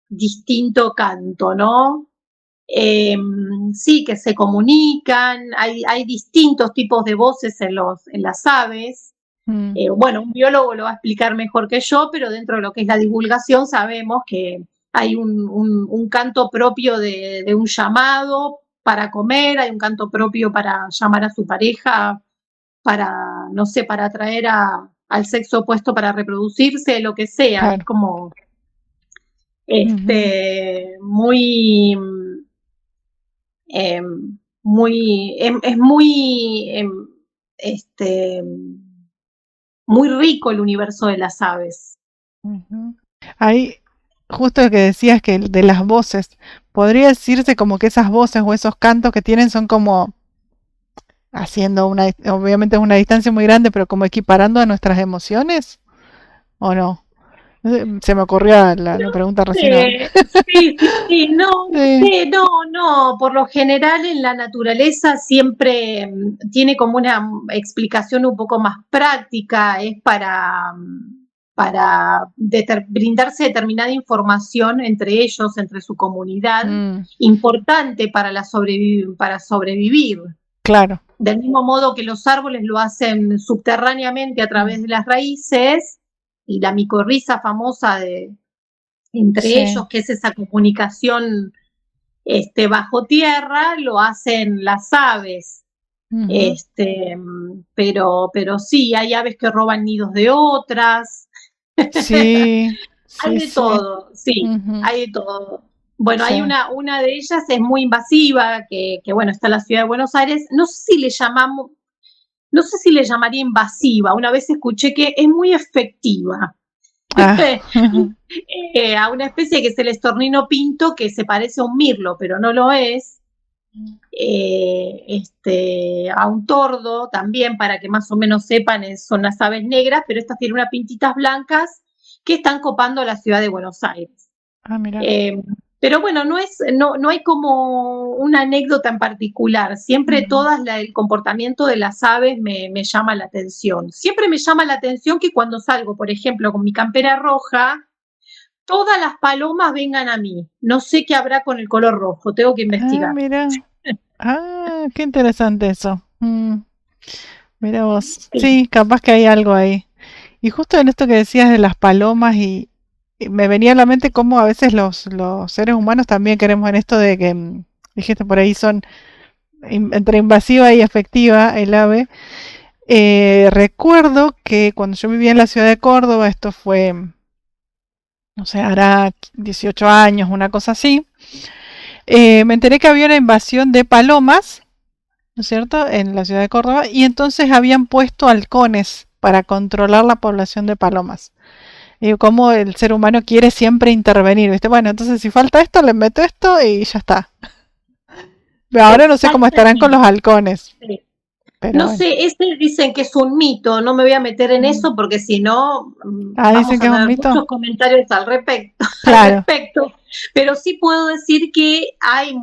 Speaker 3: distinto canto, ¿no? Sí, que se comunican, hay distintos tipos de voces en las aves. Bueno, un biólogo lo va a explicar mejor que yo, pero dentro de lo que es la divulgación sabemos que hay un canto propio de un llamado para comer, hay un canto propio para llamar a su pareja, para, no sé, para atraer al sexo opuesto para reproducirse, lo que sea.
Speaker 2: Claro.
Speaker 3: Es como muy es muy rico el universo de las aves.
Speaker 2: Ahí, justo lo que decías que de las voces, podría decirse como que esas voces o esos cantos que tienen son como haciendo obviamente es una distancia muy grande, pero como equiparando a nuestras emociones, ¿o no? Se me ocurrió la pregunta recién ahora.
Speaker 3: Sí, no,
Speaker 2: Sí.
Speaker 3: no, por lo general en la naturaleza siempre tiene como una explicación un poco más práctica, es para brindarse determinada información entre ellos, entre su comunidad, importante para sobrevivir.
Speaker 2: Claro.
Speaker 3: Del mismo modo que los árboles lo hacen subterráneamente a través de las raíces, y la micorriza famosa entre ellos, que es esa comunicación bajo tierra, lo hacen las aves. Pero sí, hay aves que roban nidos de otras.
Speaker 2: Sí,
Speaker 3: Hay
Speaker 2: sí,
Speaker 3: de
Speaker 2: sí.
Speaker 3: todo, sí,
Speaker 2: Ujú,
Speaker 3: hay de todo. Bueno, hay
Speaker 2: sí.
Speaker 3: una de ellas es muy invasiva, que bueno, está en la ciudad de Buenos Aires. No sé si le llamaría invasiva. Una vez escuché que es muy efectiva.
Speaker 2: Ah, ujú,
Speaker 3: A una especie que es el estornino pinto, que se parece a un mirlo, pero no lo es. A un tordo también, para que más o menos sepan, son las aves negras, pero estas tienen unas pintitas blancas que están copando la ciudad de Buenos Aires.
Speaker 2: ah, mira.
Speaker 3: Eh, pero bueno, no hay como una anécdota en particular. Siempre
Speaker 2: Mm.
Speaker 3: el comportamiento de las aves me llama la atención. Siempre me llama la atención que cuando salgo, por ejemplo, con mi campera roja, todas las palomas vengan a mí. No sé qué habrá con el color rojo, tengo que
Speaker 2: Ah,
Speaker 3: investigar.
Speaker 2: mira. Ah, qué interesante eso. Mira vos.
Speaker 3: Sí.
Speaker 2: Sí, capaz que hay algo ahí. Y justo en esto que decías de las palomas y me venía a la mente cómo a veces los seres humanos también queremos en esto de que, dijiste por ahí, son entre invasiva y efectiva el ave. Recuerdo que cuando yo vivía en la ciudad de Córdoba, esto fue, no sé, hará 18 años, una cosa así, me enteré que había una invasión de palomas, ¿no es cierto?, en la ciudad de Córdoba, y entonces habían puesto halcones para controlar la población de palomas. Y cómo el ser humano quiere siempre intervenir, ¿viste? Bueno, entonces si falta esto, le meto esto y ya está. Pero ahora no sé cómo estarán con
Speaker 3: Exactamente.
Speaker 2: los halcones, pero
Speaker 3: No
Speaker 2: bueno.
Speaker 3: sé, dicen que es un mito, no me voy a meter en
Speaker 2: Mm.
Speaker 3: eso porque si no
Speaker 2: Ah, dicen
Speaker 3: vamos
Speaker 2: que
Speaker 3: a
Speaker 2: es un
Speaker 3: tener
Speaker 2: mito.
Speaker 3: muchos comentarios al respecto, al
Speaker 2: Claro.
Speaker 3: respecto. Pero sí puedo decir que hay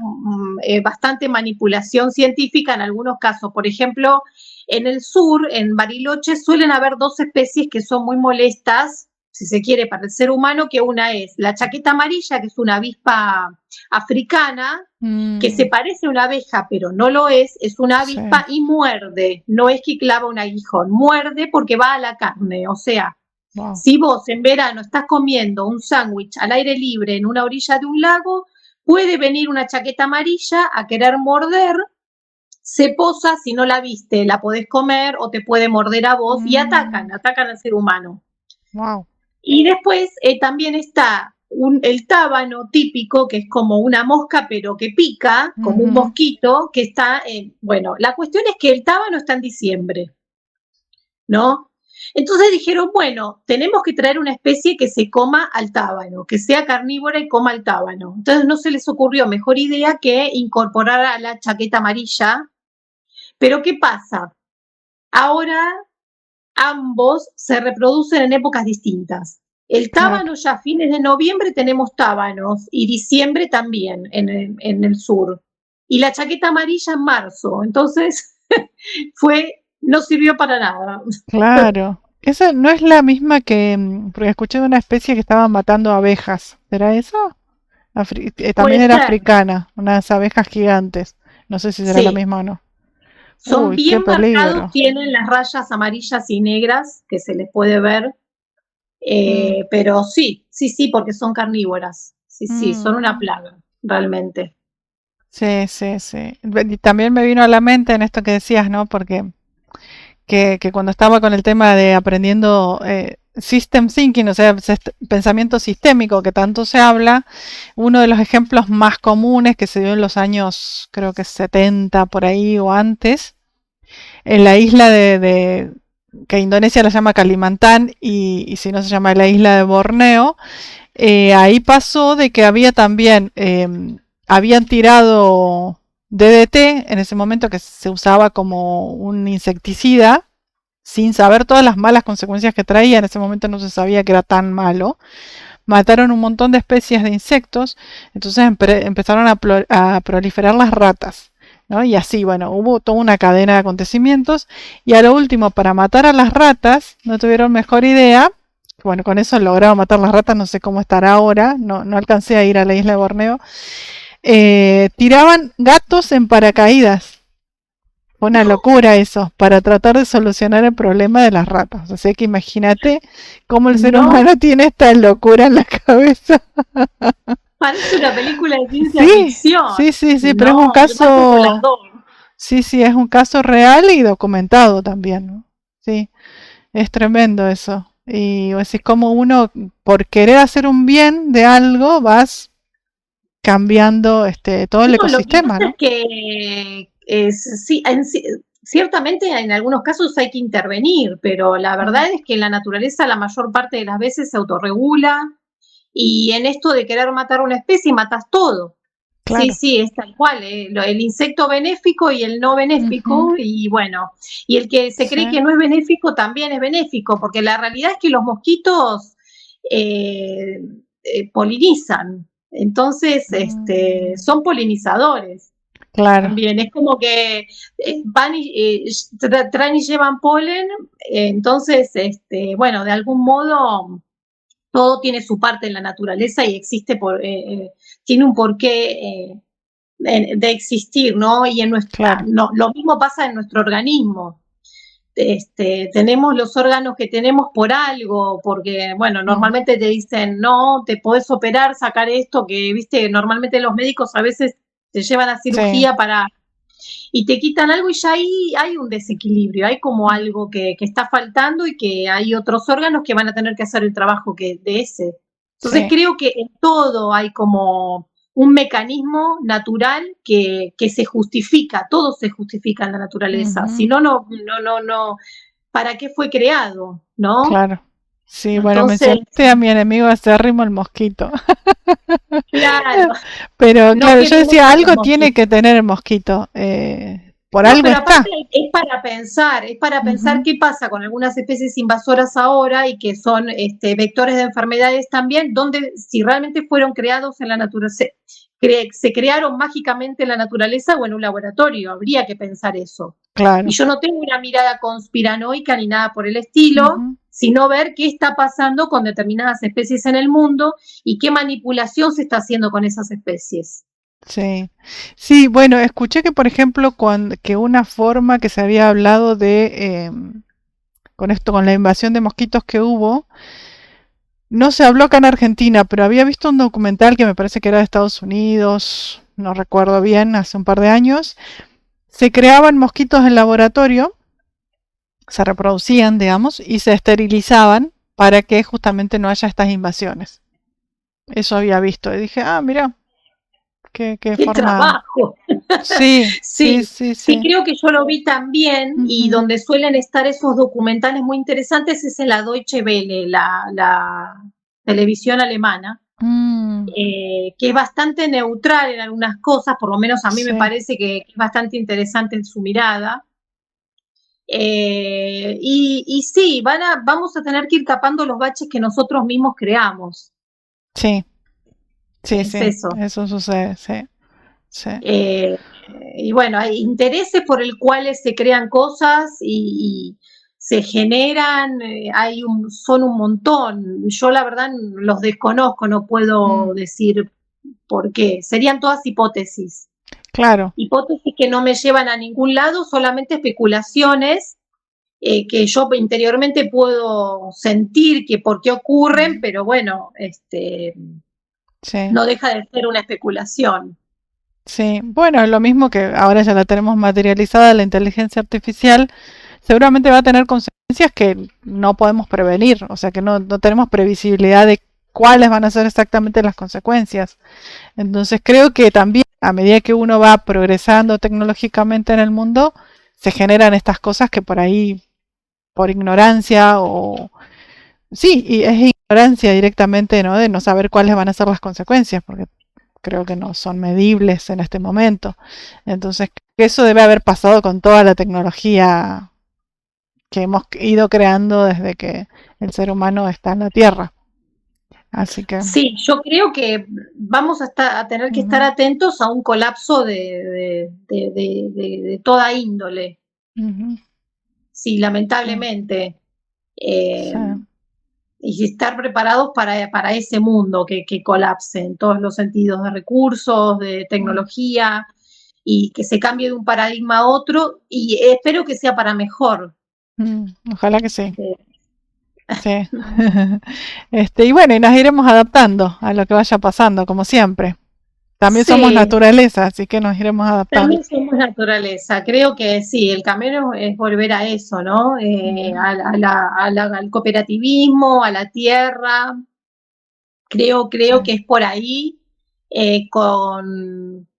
Speaker 3: bastante manipulación científica en algunos casos. Por ejemplo, en el sur, en Bariloche, suelen haber dos especies que son muy molestas, si se quiere, para el ser humano, que una es la chaqueta amarilla, que es una avispa africana, que se
Speaker 2: Mm,
Speaker 3: parece a una abeja, pero no lo es una
Speaker 2: sí.
Speaker 3: avispa y muerde, no es que clava un aguijón, muerde porque va a la carne, o sea,
Speaker 2: Wow.
Speaker 3: si vos en verano estás comiendo un sándwich al aire libre en una orilla de un lago, puede venir una chaqueta amarilla a querer morder, se posa, si no la viste, la podés comer o te puede morder a vos y
Speaker 2: Mm,
Speaker 3: atacan al ser humano.
Speaker 2: wow.
Speaker 3: Y después también está el tábano típico, que es como una mosca, pero que pica, como un
Speaker 2: Ujú.
Speaker 3: mosquito, que está, bueno, la cuestión es que el tábano está en diciembre, ¿no? Entonces dijeron, bueno, tenemos que traer una especie que se coma al tábano, que sea carnívora y coma al tábano. Entonces no se les ocurrió mejor idea que incorporar a la chaqueta amarilla. Pero ¿qué pasa? Ahora ambos se reproducen en épocas distintas. El
Speaker 2: Claro.
Speaker 3: tábano ya a fines de noviembre tenemos tábanos y diciembre también en el sur. Y la chaqueta amarilla en marzo. Entonces no sirvió para nada.
Speaker 2: Claro. Esa no es la misma que, porque escuché de una especie que estaban matando abejas. ¿Será eso?
Speaker 3: Puede
Speaker 2: También era
Speaker 3: ser,
Speaker 2: africana, unas abejas gigantes. No sé si será la
Speaker 3: sí.
Speaker 2: misma o no.
Speaker 3: Son
Speaker 2: Uy, qué
Speaker 3: bien marcados,
Speaker 2: peligro.
Speaker 3: tienen las rayas amarillas y negras que se les puede ver.
Speaker 2: Mm,
Speaker 3: Pero sí, porque son carnívoras. Sí, son
Speaker 2: mm.
Speaker 3: una plaga, realmente.
Speaker 2: Sí, sí, sí. Y también me vino a la mente en esto que decías, ¿no? Porque que cuando estaba con el tema de aprendiendo system thinking, o sea, pensamiento sistémico que tanto se habla, uno de los ejemplos más comunes que se dio en los años, creo que 70 por ahí o antes, en la isla que Indonesia la llama Kalimantan y si no se llama la isla de Borneo, ahí pasó de que había también, habían tirado DDT en ese momento que se usaba como un insecticida, sin saber todas las malas consecuencias que traía, en ese momento no se sabía que era tan malo, mataron un montón de especies de insectos, entonces empezaron a proliferar las ratas. ¿No? Y así, bueno, hubo toda una cadena de acontecimientos y a lo último, para matar a las ratas, no tuvieron mejor idea. Bueno, con eso lograron matar las ratas, no sé cómo estará ahora, no alcancé a ir a la isla de Borneo. Tiraban gatos en paracaídas. Fue una locura eso, para tratar de solucionar el problema de las ratas. O sea que imagínate cómo el ser
Speaker 3: No,
Speaker 2: humano tiene esta locura en la cabeza.
Speaker 3: parece una película de ciencia
Speaker 2: Sí,
Speaker 3: ficción.
Speaker 2: sí, pero es un
Speaker 3: No, y aparte
Speaker 2: caso,
Speaker 3: volador.
Speaker 2: sí, sí, es un caso real y documentado también, ¿no? Sí, es tremendo eso. Y vos decís, como uno, por querer hacer un bien de algo, vas cambiando todo el
Speaker 3: No, lo que
Speaker 2: ecosistema,
Speaker 3: pasa
Speaker 2: ¿no?
Speaker 3: es que sí, ciertamente en algunos casos hay que intervenir, pero la verdad es que en la naturaleza la mayor parte de las veces se autorregula y en esto de querer matar una especie matas todo. Sí,
Speaker 2: Claro.
Speaker 3: sí, es tal cual, el insecto benéfico y el no benéfico,
Speaker 2: Ujú.
Speaker 3: y bueno, y el que se
Speaker 2: Sí.
Speaker 3: cree que no es benéfico también es benéfico, porque la realidad es que los mosquitos eh, polinizan, entonces son polinizadores
Speaker 2: Claro.
Speaker 3: también, es como que van y traen y llevan polen, entonces, bueno, de algún modo todo tiene su parte en la naturaleza y existe tiene un porqué de existir, ¿no? Y
Speaker 2: Claro.
Speaker 3: no, lo mismo pasa en nuestro organismo. Tenemos los órganos que tenemos por algo, porque, bueno,
Speaker 2: Ujú.
Speaker 3: normalmente te dicen, no, te podés operar, sacar esto, que, viste, normalmente los médicos a veces te llevan a
Speaker 2: Sí.
Speaker 3: cirugía y te quitan algo y ya ahí hay un desequilibrio, hay como algo que está faltando y que hay otros órganos que van a tener que hacer el trabajo de ese. Entonces
Speaker 2: Sí.
Speaker 3: creo que en todo hay como un mecanismo natural que se justifica, todo se justifica en la naturaleza, si
Speaker 2: Ujú.
Speaker 3: no, no, ¿para qué fue creado? ¿No?
Speaker 2: Claro. Sí, bueno,
Speaker 3: Entonces,
Speaker 2: mencionaste a mi enemigo acérrimo, el mosquito.
Speaker 3: claro,
Speaker 2: Pero
Speaker 3: no
Speaker 2: claro, yo
Speaker 3: queremos
Speaker 2: decía,
Speaker 3: a los
Speaker 2: algo tiene
Speaker 3: mosquitos.
Speaker 2: que tener el mosquito. Por
Speaker 3: No,
Speaker 2: algo
Speaker 3: pero aparte
Speaker 2: está.
Speaker 3: es para pensar
Speaker 2: Ujú.
Speaker 3: qué pasa con algunas especies invasoras ahora y que son vectores de enfermedades también, donde si realmente fueron creados en la naturaleza, se crearon mágicamente en la naturaleza o en un laboratorio, habría que pensar eso. Y
Speaker 2: Claro.
Speaker 3: yo no tengo una mirada conspiranoica ni nada por el estilo,
Speaker 2: Ujú.
Speaker 3: sino ver qué está pasando con determinadas especies en el mundo y qué manipulación se está haciendo con esas especies.
Speaker 2: Sí, sí, bueno, escuché que, por ejemplo, que una forma que se había hablado de, con esto, con la invasión de mosquitos que hubo, no se habló acá en Argentina, pero había visto un documental que me parece que era de Estados Unidos, no recuerdo bien, hace un par de años. Se creaban mosquitos en laboratorio, se reproducían, digamos, y se esterilizaban para que justamente no haya estas invasiones. Eso había visto y dije, ah, mira, qué
Speaker 3: ¡Qué
Speaker 2: forma.
Speaker 3: trabajo!
Speaker 2: Sí, sí,
Speaker 3: Sí,
Speaker 2: sí,
Speaker 3: sí,
Speaker 2: sí.
Speaker 3: creo que yo lo vi también y
Speaker 2: Ujú.
Speaker 3: donde suelen estar esos documentales muy interesantes es en la Deutsche Welle, la televisión alemana,
Speaker 2: Mm,
Speaker 3: que es bastante neutral en algunas cosas, por lo menos a mí me
Speaker 2: sí,
Speaker 3: parece que es bastante interesante en su mirada. Y sí, vamos a tener que ir tapando los baches que nosotros mismos creamos,
Speaker 2: sí, sí,
Speaker 3: es
Speaker 2: sí,
Speaker 3: eso.
Speaker 2: eso sucede, sí, sí.
Speaker 3: Eh, y bueno, hay intereses por el cuales se crean cosas y se generan, son un montón. Yo la verdad los desconozco, no puedo
Speaker 2: Mm,
Speaker 3: decir por qué. Serían todas hipótesis.
Speaker 2: claro.
Speaker 3: Hipótesis que no me llevan a ningún lado, solamente especulaciones que yo interiormente puedo sentir que por qué ocurren,
Speaker 2: Mm,
Speaker 3: pero bueno,
Speaker 2: sí,
Speaker 3: no deja de ser una especulación.
Speaker 2: sí. Bueno, lo mismo que ahora ya la tenemos materializada, la inteligencia artificial seguramente va a tener consecuencias que no podemos prevenir, o sea que no tenemos previsibilidad de cuáles van a ser exactamente las consecuencias. Entonces creo que también a medida que uno va progresando tecnológicamente en el mundo, se generan estas cosas que por ahí, por ignorancia o... Sí, y es ignorancia directamente, ¿no? De no saber cuáles van a ser las consecuencias, porque creo que no son medibles en este momento. Entonces, eso debe haber pasado con toda la tecnología que hemos ido creando desde que el ser humano está en la Tierra. Así que,
Speaker 3: Sí, yo creo que vamos a tener que estar
Speaker 2: ujú,
Speaker 3: atentos a un colapso de toda índole,
Speaker 2: ujú,
Speaker 3: sí,
Speaker 2: sí,
Speaker 3: lamentablemente. Eh,
Speaker 2: sí,
Speaker 3: y estar preparados para ese mundo que colapse en todos los sentidos de recursos, de
Speaker 2: mm,
Speaker 3: tecnología, y que se cambie de un paradigma a otro, y espero que sea para mejor.
Speaker 2: ojalá que sí.
Speaker 3: Eh,
Speaker 2: Sí. Y bueno, y nos iremos adaptando a lo que vaya pasando, como siempre. también somos
Speaker 3: Sí,
Speaker 2: naturaleza, así que nos iremos adaptando.
Speaker 3: también somos naturaleza. Creo que sí, el camino es volver a eso, ¿no?
Speaker 2: Ujú,
Speaker 3: Al cooperativismo, a la tierra. Creo
Speaker 2: sí.
Speaker 3: que es por ahí,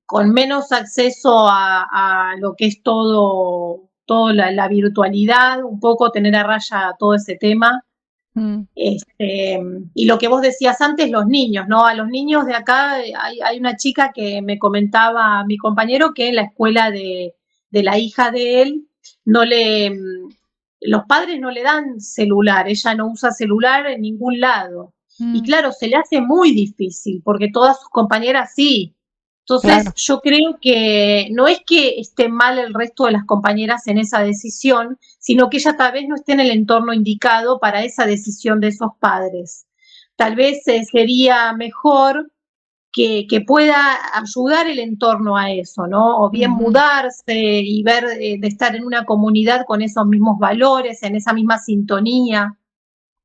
Speaker 3: con menos acceso a lo que es todo la virtualidad, un poco tener a raya todo ese tema.
Speaker 2: Mm,
Speaker 3: Este, y lo que vos decías antes, los niños, ¿no? A los niños de acá, hay una chica que me comentaba mi compañero que en la escuela de la hija de él, no le, los padres no le dan celular, ella no usa celular en ningún lado. Y
Speaker 2: mm,
Speaker 3: claro, se le hace muy difícil, porque todas sus compañeras sí. Entonces,
Speaker 2: claro.
Speaker 3: yo creo que no es que esté mal el resto de las compañeras en esa decisión, sino que ella tal vez no esté en el entorno indicado para esa decisión de esos padres. Tal vez sería mejor que pueda ayudar el entorno a eso, ¿no? O bien
Speaker 2: Ujú,
Speaker 3: mudarse y ver de estar en una comunidad con esos mismos valores, en esa misma sintonía,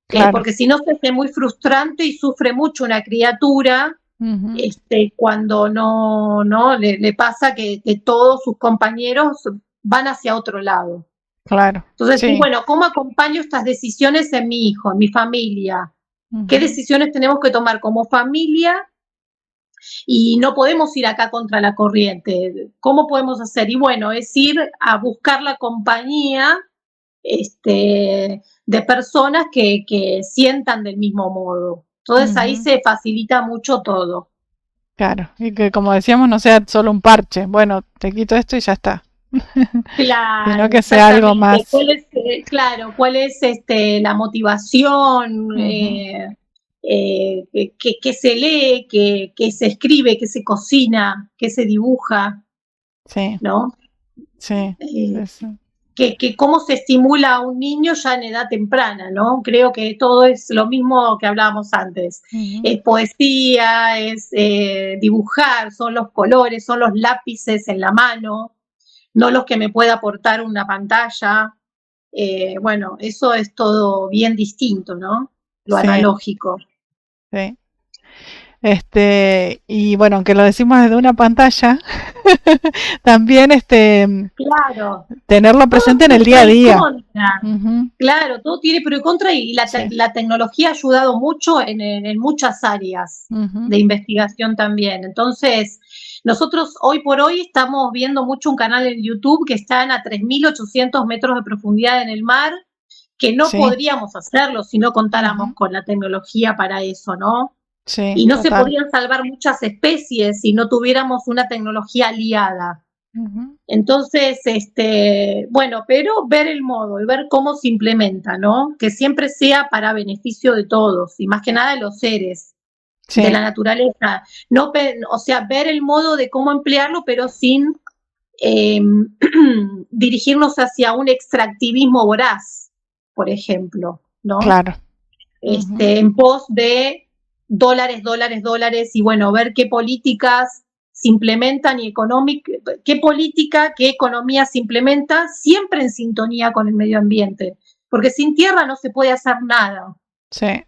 Speaker 2: claro.
Speaker 3: porque si no se hace muy frustrante y sufre mucho una criatura
Speaker 2: Ujú,
Speaker 3: cuando no le pasa que todos sus compañeros van hacia otro lado.
Speaker 2: claro.
Speaker 3: Entonces,
Speaker 2: Sí.
Speaker 3: bueno, ¿cómo acompaño estas decisiones en mi hijo, en mi familia? ¿Qué
Speaker 2: Ujú,
Speaker 3: decisiones tenemos que tomar como familia? Y no podemos ir acá contra la corriente. ¿Cómo podemos hacer? Y bueno, es ir a buscar la compañía de personas que sientan del mismo modo. Entonces ahí
Speaker 2: ujú,
Speaker 3: se facilita mucho todo.
Speaker 2: claro. Y que como decíamos, no sea solo un parche. Bueno, te quito esto y ya está. Sino
Speaker 3: Claro,
Speaker 2: que sea algo
Speaker 3: exactamente.
Speaker 2: más.
Speaker 3: Claro, cuál es la motivación,
Speaker 2: Ujú,
Speaker 3: que se lee, que se escribe, que se cocina, que se dibuja,
Speaker 2: sí,
Speaker 3: ¿no?
Speaker 2: sí.
Speaker 3: Eh,
Speaker 2: Eso.
Speaker 3: que cómo se estimula a un niño ya en edad temprana, ¿no? Creo que todo es lo mismo que hablábamos antes.
Speaker 2: Ujú,
Speaker 3: Es poesía, es dibujar, son los colores, son los lápices en la mano, no los que me pueda aportar una pantalla. Bueno, eso es todo bien distinto, ¿no? Lo
Speaker 2: sí,
Speaker 3: analógico.
Speaker 2: sí. Y bueno, aunque lo decimos desde una pantalla, también
Speaker 3: Claro,
Speaker 2: tenerlo
Speaker 3: todo
Speaker 2: presente en
Speaker 3: tiene
Speaker 2: el
Speaker 3: pro
Speaker 2: día a
Speaker 3: y
Speaker 2: día.
Speaker 3: contra.
Speaker 2: Ujú,
Speaker 3: Claro, todo tiene pro y contra y
Speaker 2: sí.
Speaker 3: la tecnología ha ayudado mucho en muchas áreas
Speaker 2: Ujú,
Speaker 3: de investigación también. Entonces, nosotros hoy por hoy estamos viendo mucho un canal en YouTube que están a 3.800 metros de profundidad en el mar, que no
Speaker 2: sí.
Speaker 3: podríamos hacerlo si no contáramos
Speaker 2: Ujú,
Speaker 3: con la tecnología para eso, ¿no?
Speaker 2: sí,
Speaker 3: Y no se
Speaker 2: total.
Speaker 3: podrían salvar muchas especies si no tuviéramos una tecnología aliada.
Speaker 2: Ujú,
Speaker 3: Entonces, bueno, pero ver el modo y ver cómo se implementa, ¿no? Que siempre sea para beneficio de todos y más que nada de los seres, de
Speaker 2: sí.
Speaker 3: la naturaleza. No, o sea, ver el modo de cómo emplearlo, pero sin eh, dirigirnos hacia un extractivismo voraz, por ejemplo, ¿no?
Speaker 2: Claro. Ujú,
Speaker 3: En pos de dólares, dólares, dólares, y bueno, ver qué políticas se implementan y qué política, qué economía se implementa, siempre en sintonía con el medio ambiente, porque sin tierra no se puede hacer nada.
Speaker 2: sí,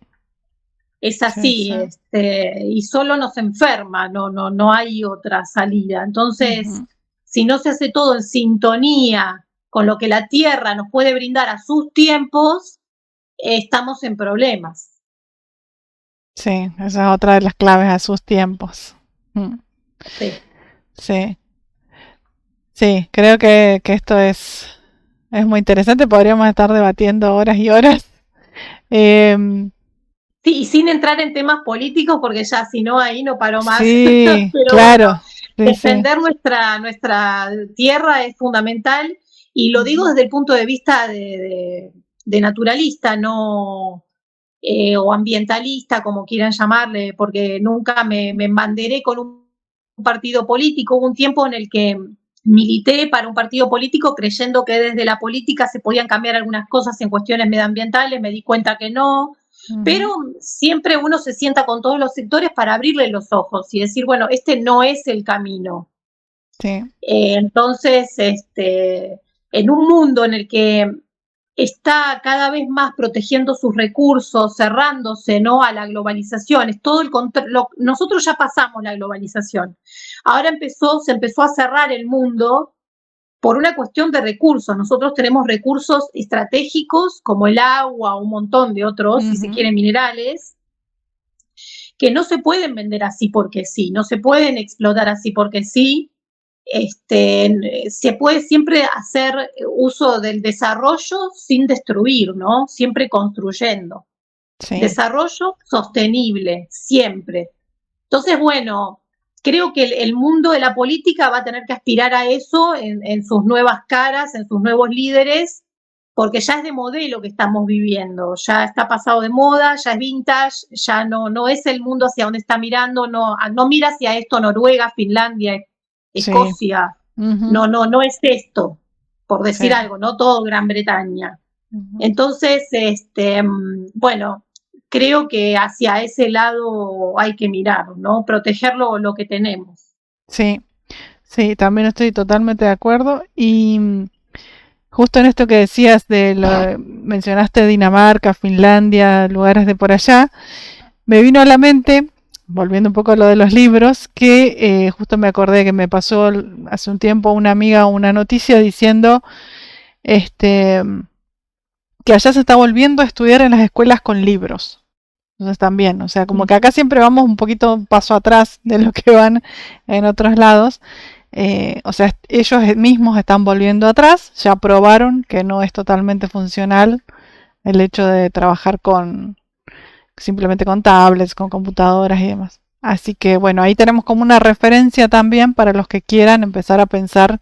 Speaker 3: Es
Speaker 2: sí,
Speaker 3: así,
Speaker 2: sí.
Speaker 3: y solo nos enferma, no hay otra salida. Entonces,
Speaker 2: Ujú,
Speaker 3: si no se hace todo en sintonía con lo que la tierra nos puede brindar a sus tiempos, estamos en problemas.
Speaker 2: sí, esa es otra de las claves a sus tiempos. Mm,
Speaker 3: Sí.
Speaker 2: sí, sí, creo que esto es muy interesante. Podríamos estar debatiendo horas y horas. Em,
Speaker 3: Sí, y sin entrar en temas políticos, porque ya si no, ahí no paró más.
Speaker 2: sí,
Speaker 3: Pero bueno,
Speaker 2: claro. Sí, sí.
Speaker 3: defender nuestra tierra es fundamental y lo digo
Speaker 2: Ujú,
Speaker 3: desde el punto de vista de naturalista, no o ambientalista, como quieran llamarle, porque nunca me embanderé con un partido político. Hubo un tiempo en el que milité para un partido político creyendo que desde la política se podían cambiar algunas cosas en cuestiones medioambientales, me di cuenta que no, pero
Speaker 2: ujú,
Speaker 3: siempre uno se sienta con todos los sectores para abrirle los ojos y decir, bueno, este no es el camino.
Speaker 2: sí.
Speaker 3: Entonces, en un mundo en el que está cada vez más protegiendo sus recursos, cerrándose, ¿no?, a la globalización. Es todo nosotros ya pasamos la globalización. Ahora se empezó a cerrar el mundo por una cuestión de recursos. Nosotros tenemos recursos estratégicos como el agua, un montón de otros, si se quieren, minerales, que no se pueden vender así porque sí, no se pueden explotar así porque sí. Se puede siempre hacer uso del desarrollo sin destruir, ¿no? Siempre construyendo.
Speaker 2: Sí.
Speaker 3: Desarrollo sostenible, siempre. Entonces, bueno, creo que el mundo de la política va a tener que aspirar a eso en sus nuevas caras, en sus nuevos líderes, porque ya es de modelo que estamos viviendo, ya está pasado de moda, ya es vintage, ya no es el mundo hacia donde está mirando, no mira hacia esto Noruega, Finlandia, Escocia,
Speaker 2: sí.
Speaker 3: no es esto, por decir
Speaker 2: Sí.
Speaker 3: algo, no todo Gran Bretaña. Entonces, bueno, creo que hacia ese lado hay que mirar, ¿no? Proteger lo que tenemos.
Speaker 2: Sí, sí, también estoy totalmente de acuerdo. Y justo en esto que decías mencionaste Dinamarca, Finlandia, lugares de por allá, me vino a la mente, volviendo un poco a lo de los libros, que justo me acordé que me pasó hace un tiempo una amiga una noticia diciendo que allá se está volviendo a estudiar en las escuelas con libros. Entonces también, o sea, como que acá siempre vamos un poquito un paso atrás de lo que van en otros lados. O sea, ellos mismos están volviendo atrás, ya probaron que no es totalmente funcional el hecho de trabajar simplemente con tablets, con computadoras y demás. Así que bueno, ahí tenemos como una referencia también para los que quieran empezar a pensar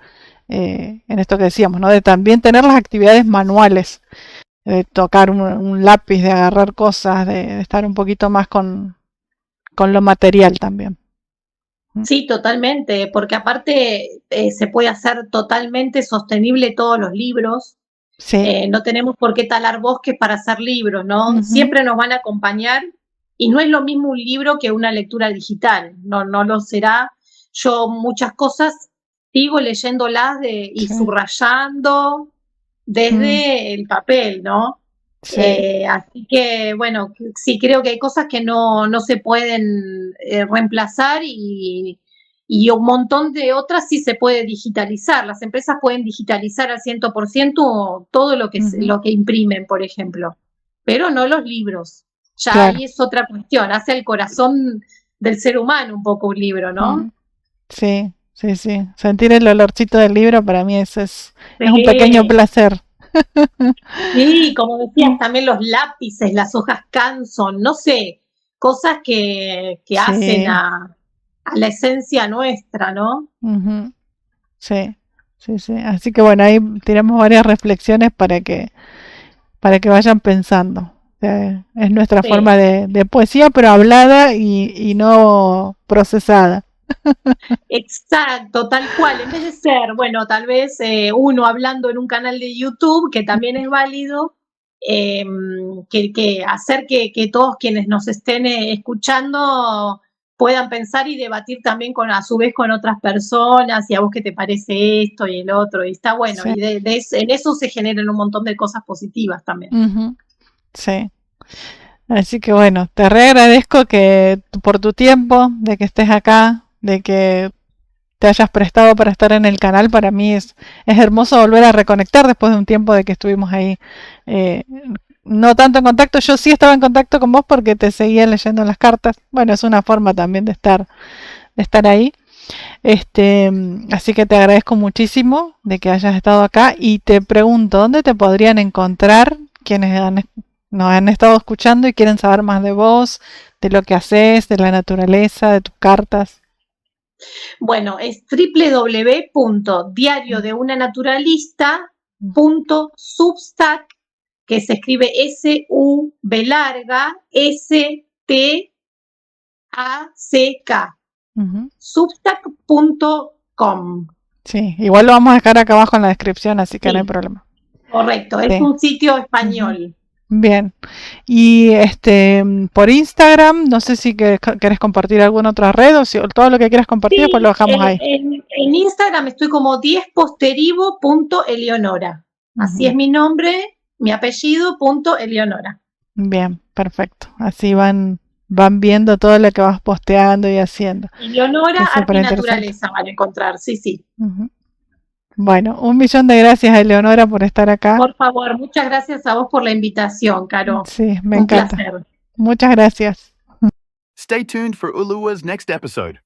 Speaker 2: en esto que decíamos, ¿no? De también tener las actividades manuales, de tocar un lápiz, de agarrar cosas, de estar un poquito más con lo material también.
Speaker 3: Sí, totalmente, porque aparte se puede hacer totalmente sostenible todos los libros.
Speaker 2: Sí.
Speaker 3: No tenemos por qué talar bosques para hacer libros, ¿no? Siempre nos van a acompañar y no es lo mismo un libro que una lectura digital, no lo será. Yo muchas cosas sigo leyéndolas y subrayando desde el papel, ¿no?
Speaker 2: Sí.
Speaker 3: Así que, bueno, sí creo que hay cosas que no se pueden reemplazar y un montón de otras sí se puede digitalizar. Las empresas pueden digitalizar al 100% todo lo que imprimen, por ejemplo, pero no los libros. Ya
Speaker 2: Claro.
Speaker 3: ahí es otra cuestión, hace el corazón del ser humano un poco un libro, ¿no?
Speaker 2: Sí, sí, sí. Sentir el olorcito del libro para mí eso es un
Speaker 3: Sí.
Speaker 2: pequeño placer.
Speaker 3: Sí, como decías, también los lápices, las hojas Canson, no sé, cosas que
Speaker 2: Sí.
Speaker 3: hacen a la esencia nuestra, ¿no?
Speaker 2: Sí, sí, sí. Así que bueno, ahí tiramos varias reflexiones para que vayan pensando. O sea, es nuestra
Speaker 3: Sí.
Speaker 2: forma de poesía, pero hablada y no procesada.
Speaker 3: Exacto, tal cual. En vez de ser, bueno, tal vez uno hablando en un canal de YouTube, que también es válido, que hacer que todos quienes nos estén escuchando puedan pensar y debatir también a su vez con otras personas, y a vos qué te parece esto y el otro, y está bueno,
Speaker 2: Sí.
Speaker 3: y en eso se generan un montón de cosas positivas también.
Speaker 2: Sí. Así que bueno, te agradezco por tu tiempo, de que estés acá, de que te hayas prestado para estar en el canal. Para mí es hermoso volver a reconectar después de un tiempo de que estuvimos ahí no tanto en contacto. Yo sí estaba en contacto con vos porque te seguía leyendo las cartas. Bueno, es una forma también de estar ahí. Así que te agradezco muchísimo de que hayas estado acá y te pregunto, ¿dónde te podrían encontrar quienes nos han estado escuchando y quieren saber más de vos, de lo que haces, de la naturaleza, de tus cartas?
Speaker 3: Bueno, es www.diariodeunanaturalista.substack, que se escribe SUB_STACK, substack.com.
Speaker 2: Sí, igual lo vamos a dejar acá abajo en la descripción, así que
Speaker 3: Sí,
Speaker 2: no hay problema.
Speaker 3: correcto, es un sitio español.
Speaker 2: Bien. Y por Instagram, no sé si querés compartir alguna otra red o si todo lo que quieras compartir, pues lo dejamos ahí.
Speaker 3: En Instagram estoy como 10posterivo.eleonora. Así es mi nombre. mi apellido, punto Eleonora.
Speaker 2: Bien, perfecto. Así van viendo todo lo que vas posteando y haciendo.
Speaker 3: Eleonora,
Speaker 2: Es
Speaker 3: Arte y
Speaker 2: superinteresante.
Speaker 3: Naturaleza van a encontrar, sí.
Speaker 2: Ujú. Bueno, 1.000.000 de gracias, Eleonora, por estar acá.
Speaker 3: Por favor, muchas gracias a vos por la invitación, Caro.
Speaker 2: Sí, me
Speaker 3: Un
Speaker 2: encanta.
Speaker 3: placer.
Speaker 2: Muchas gracias.
Speaker 1: Stay tuned for Uluwa's next episode.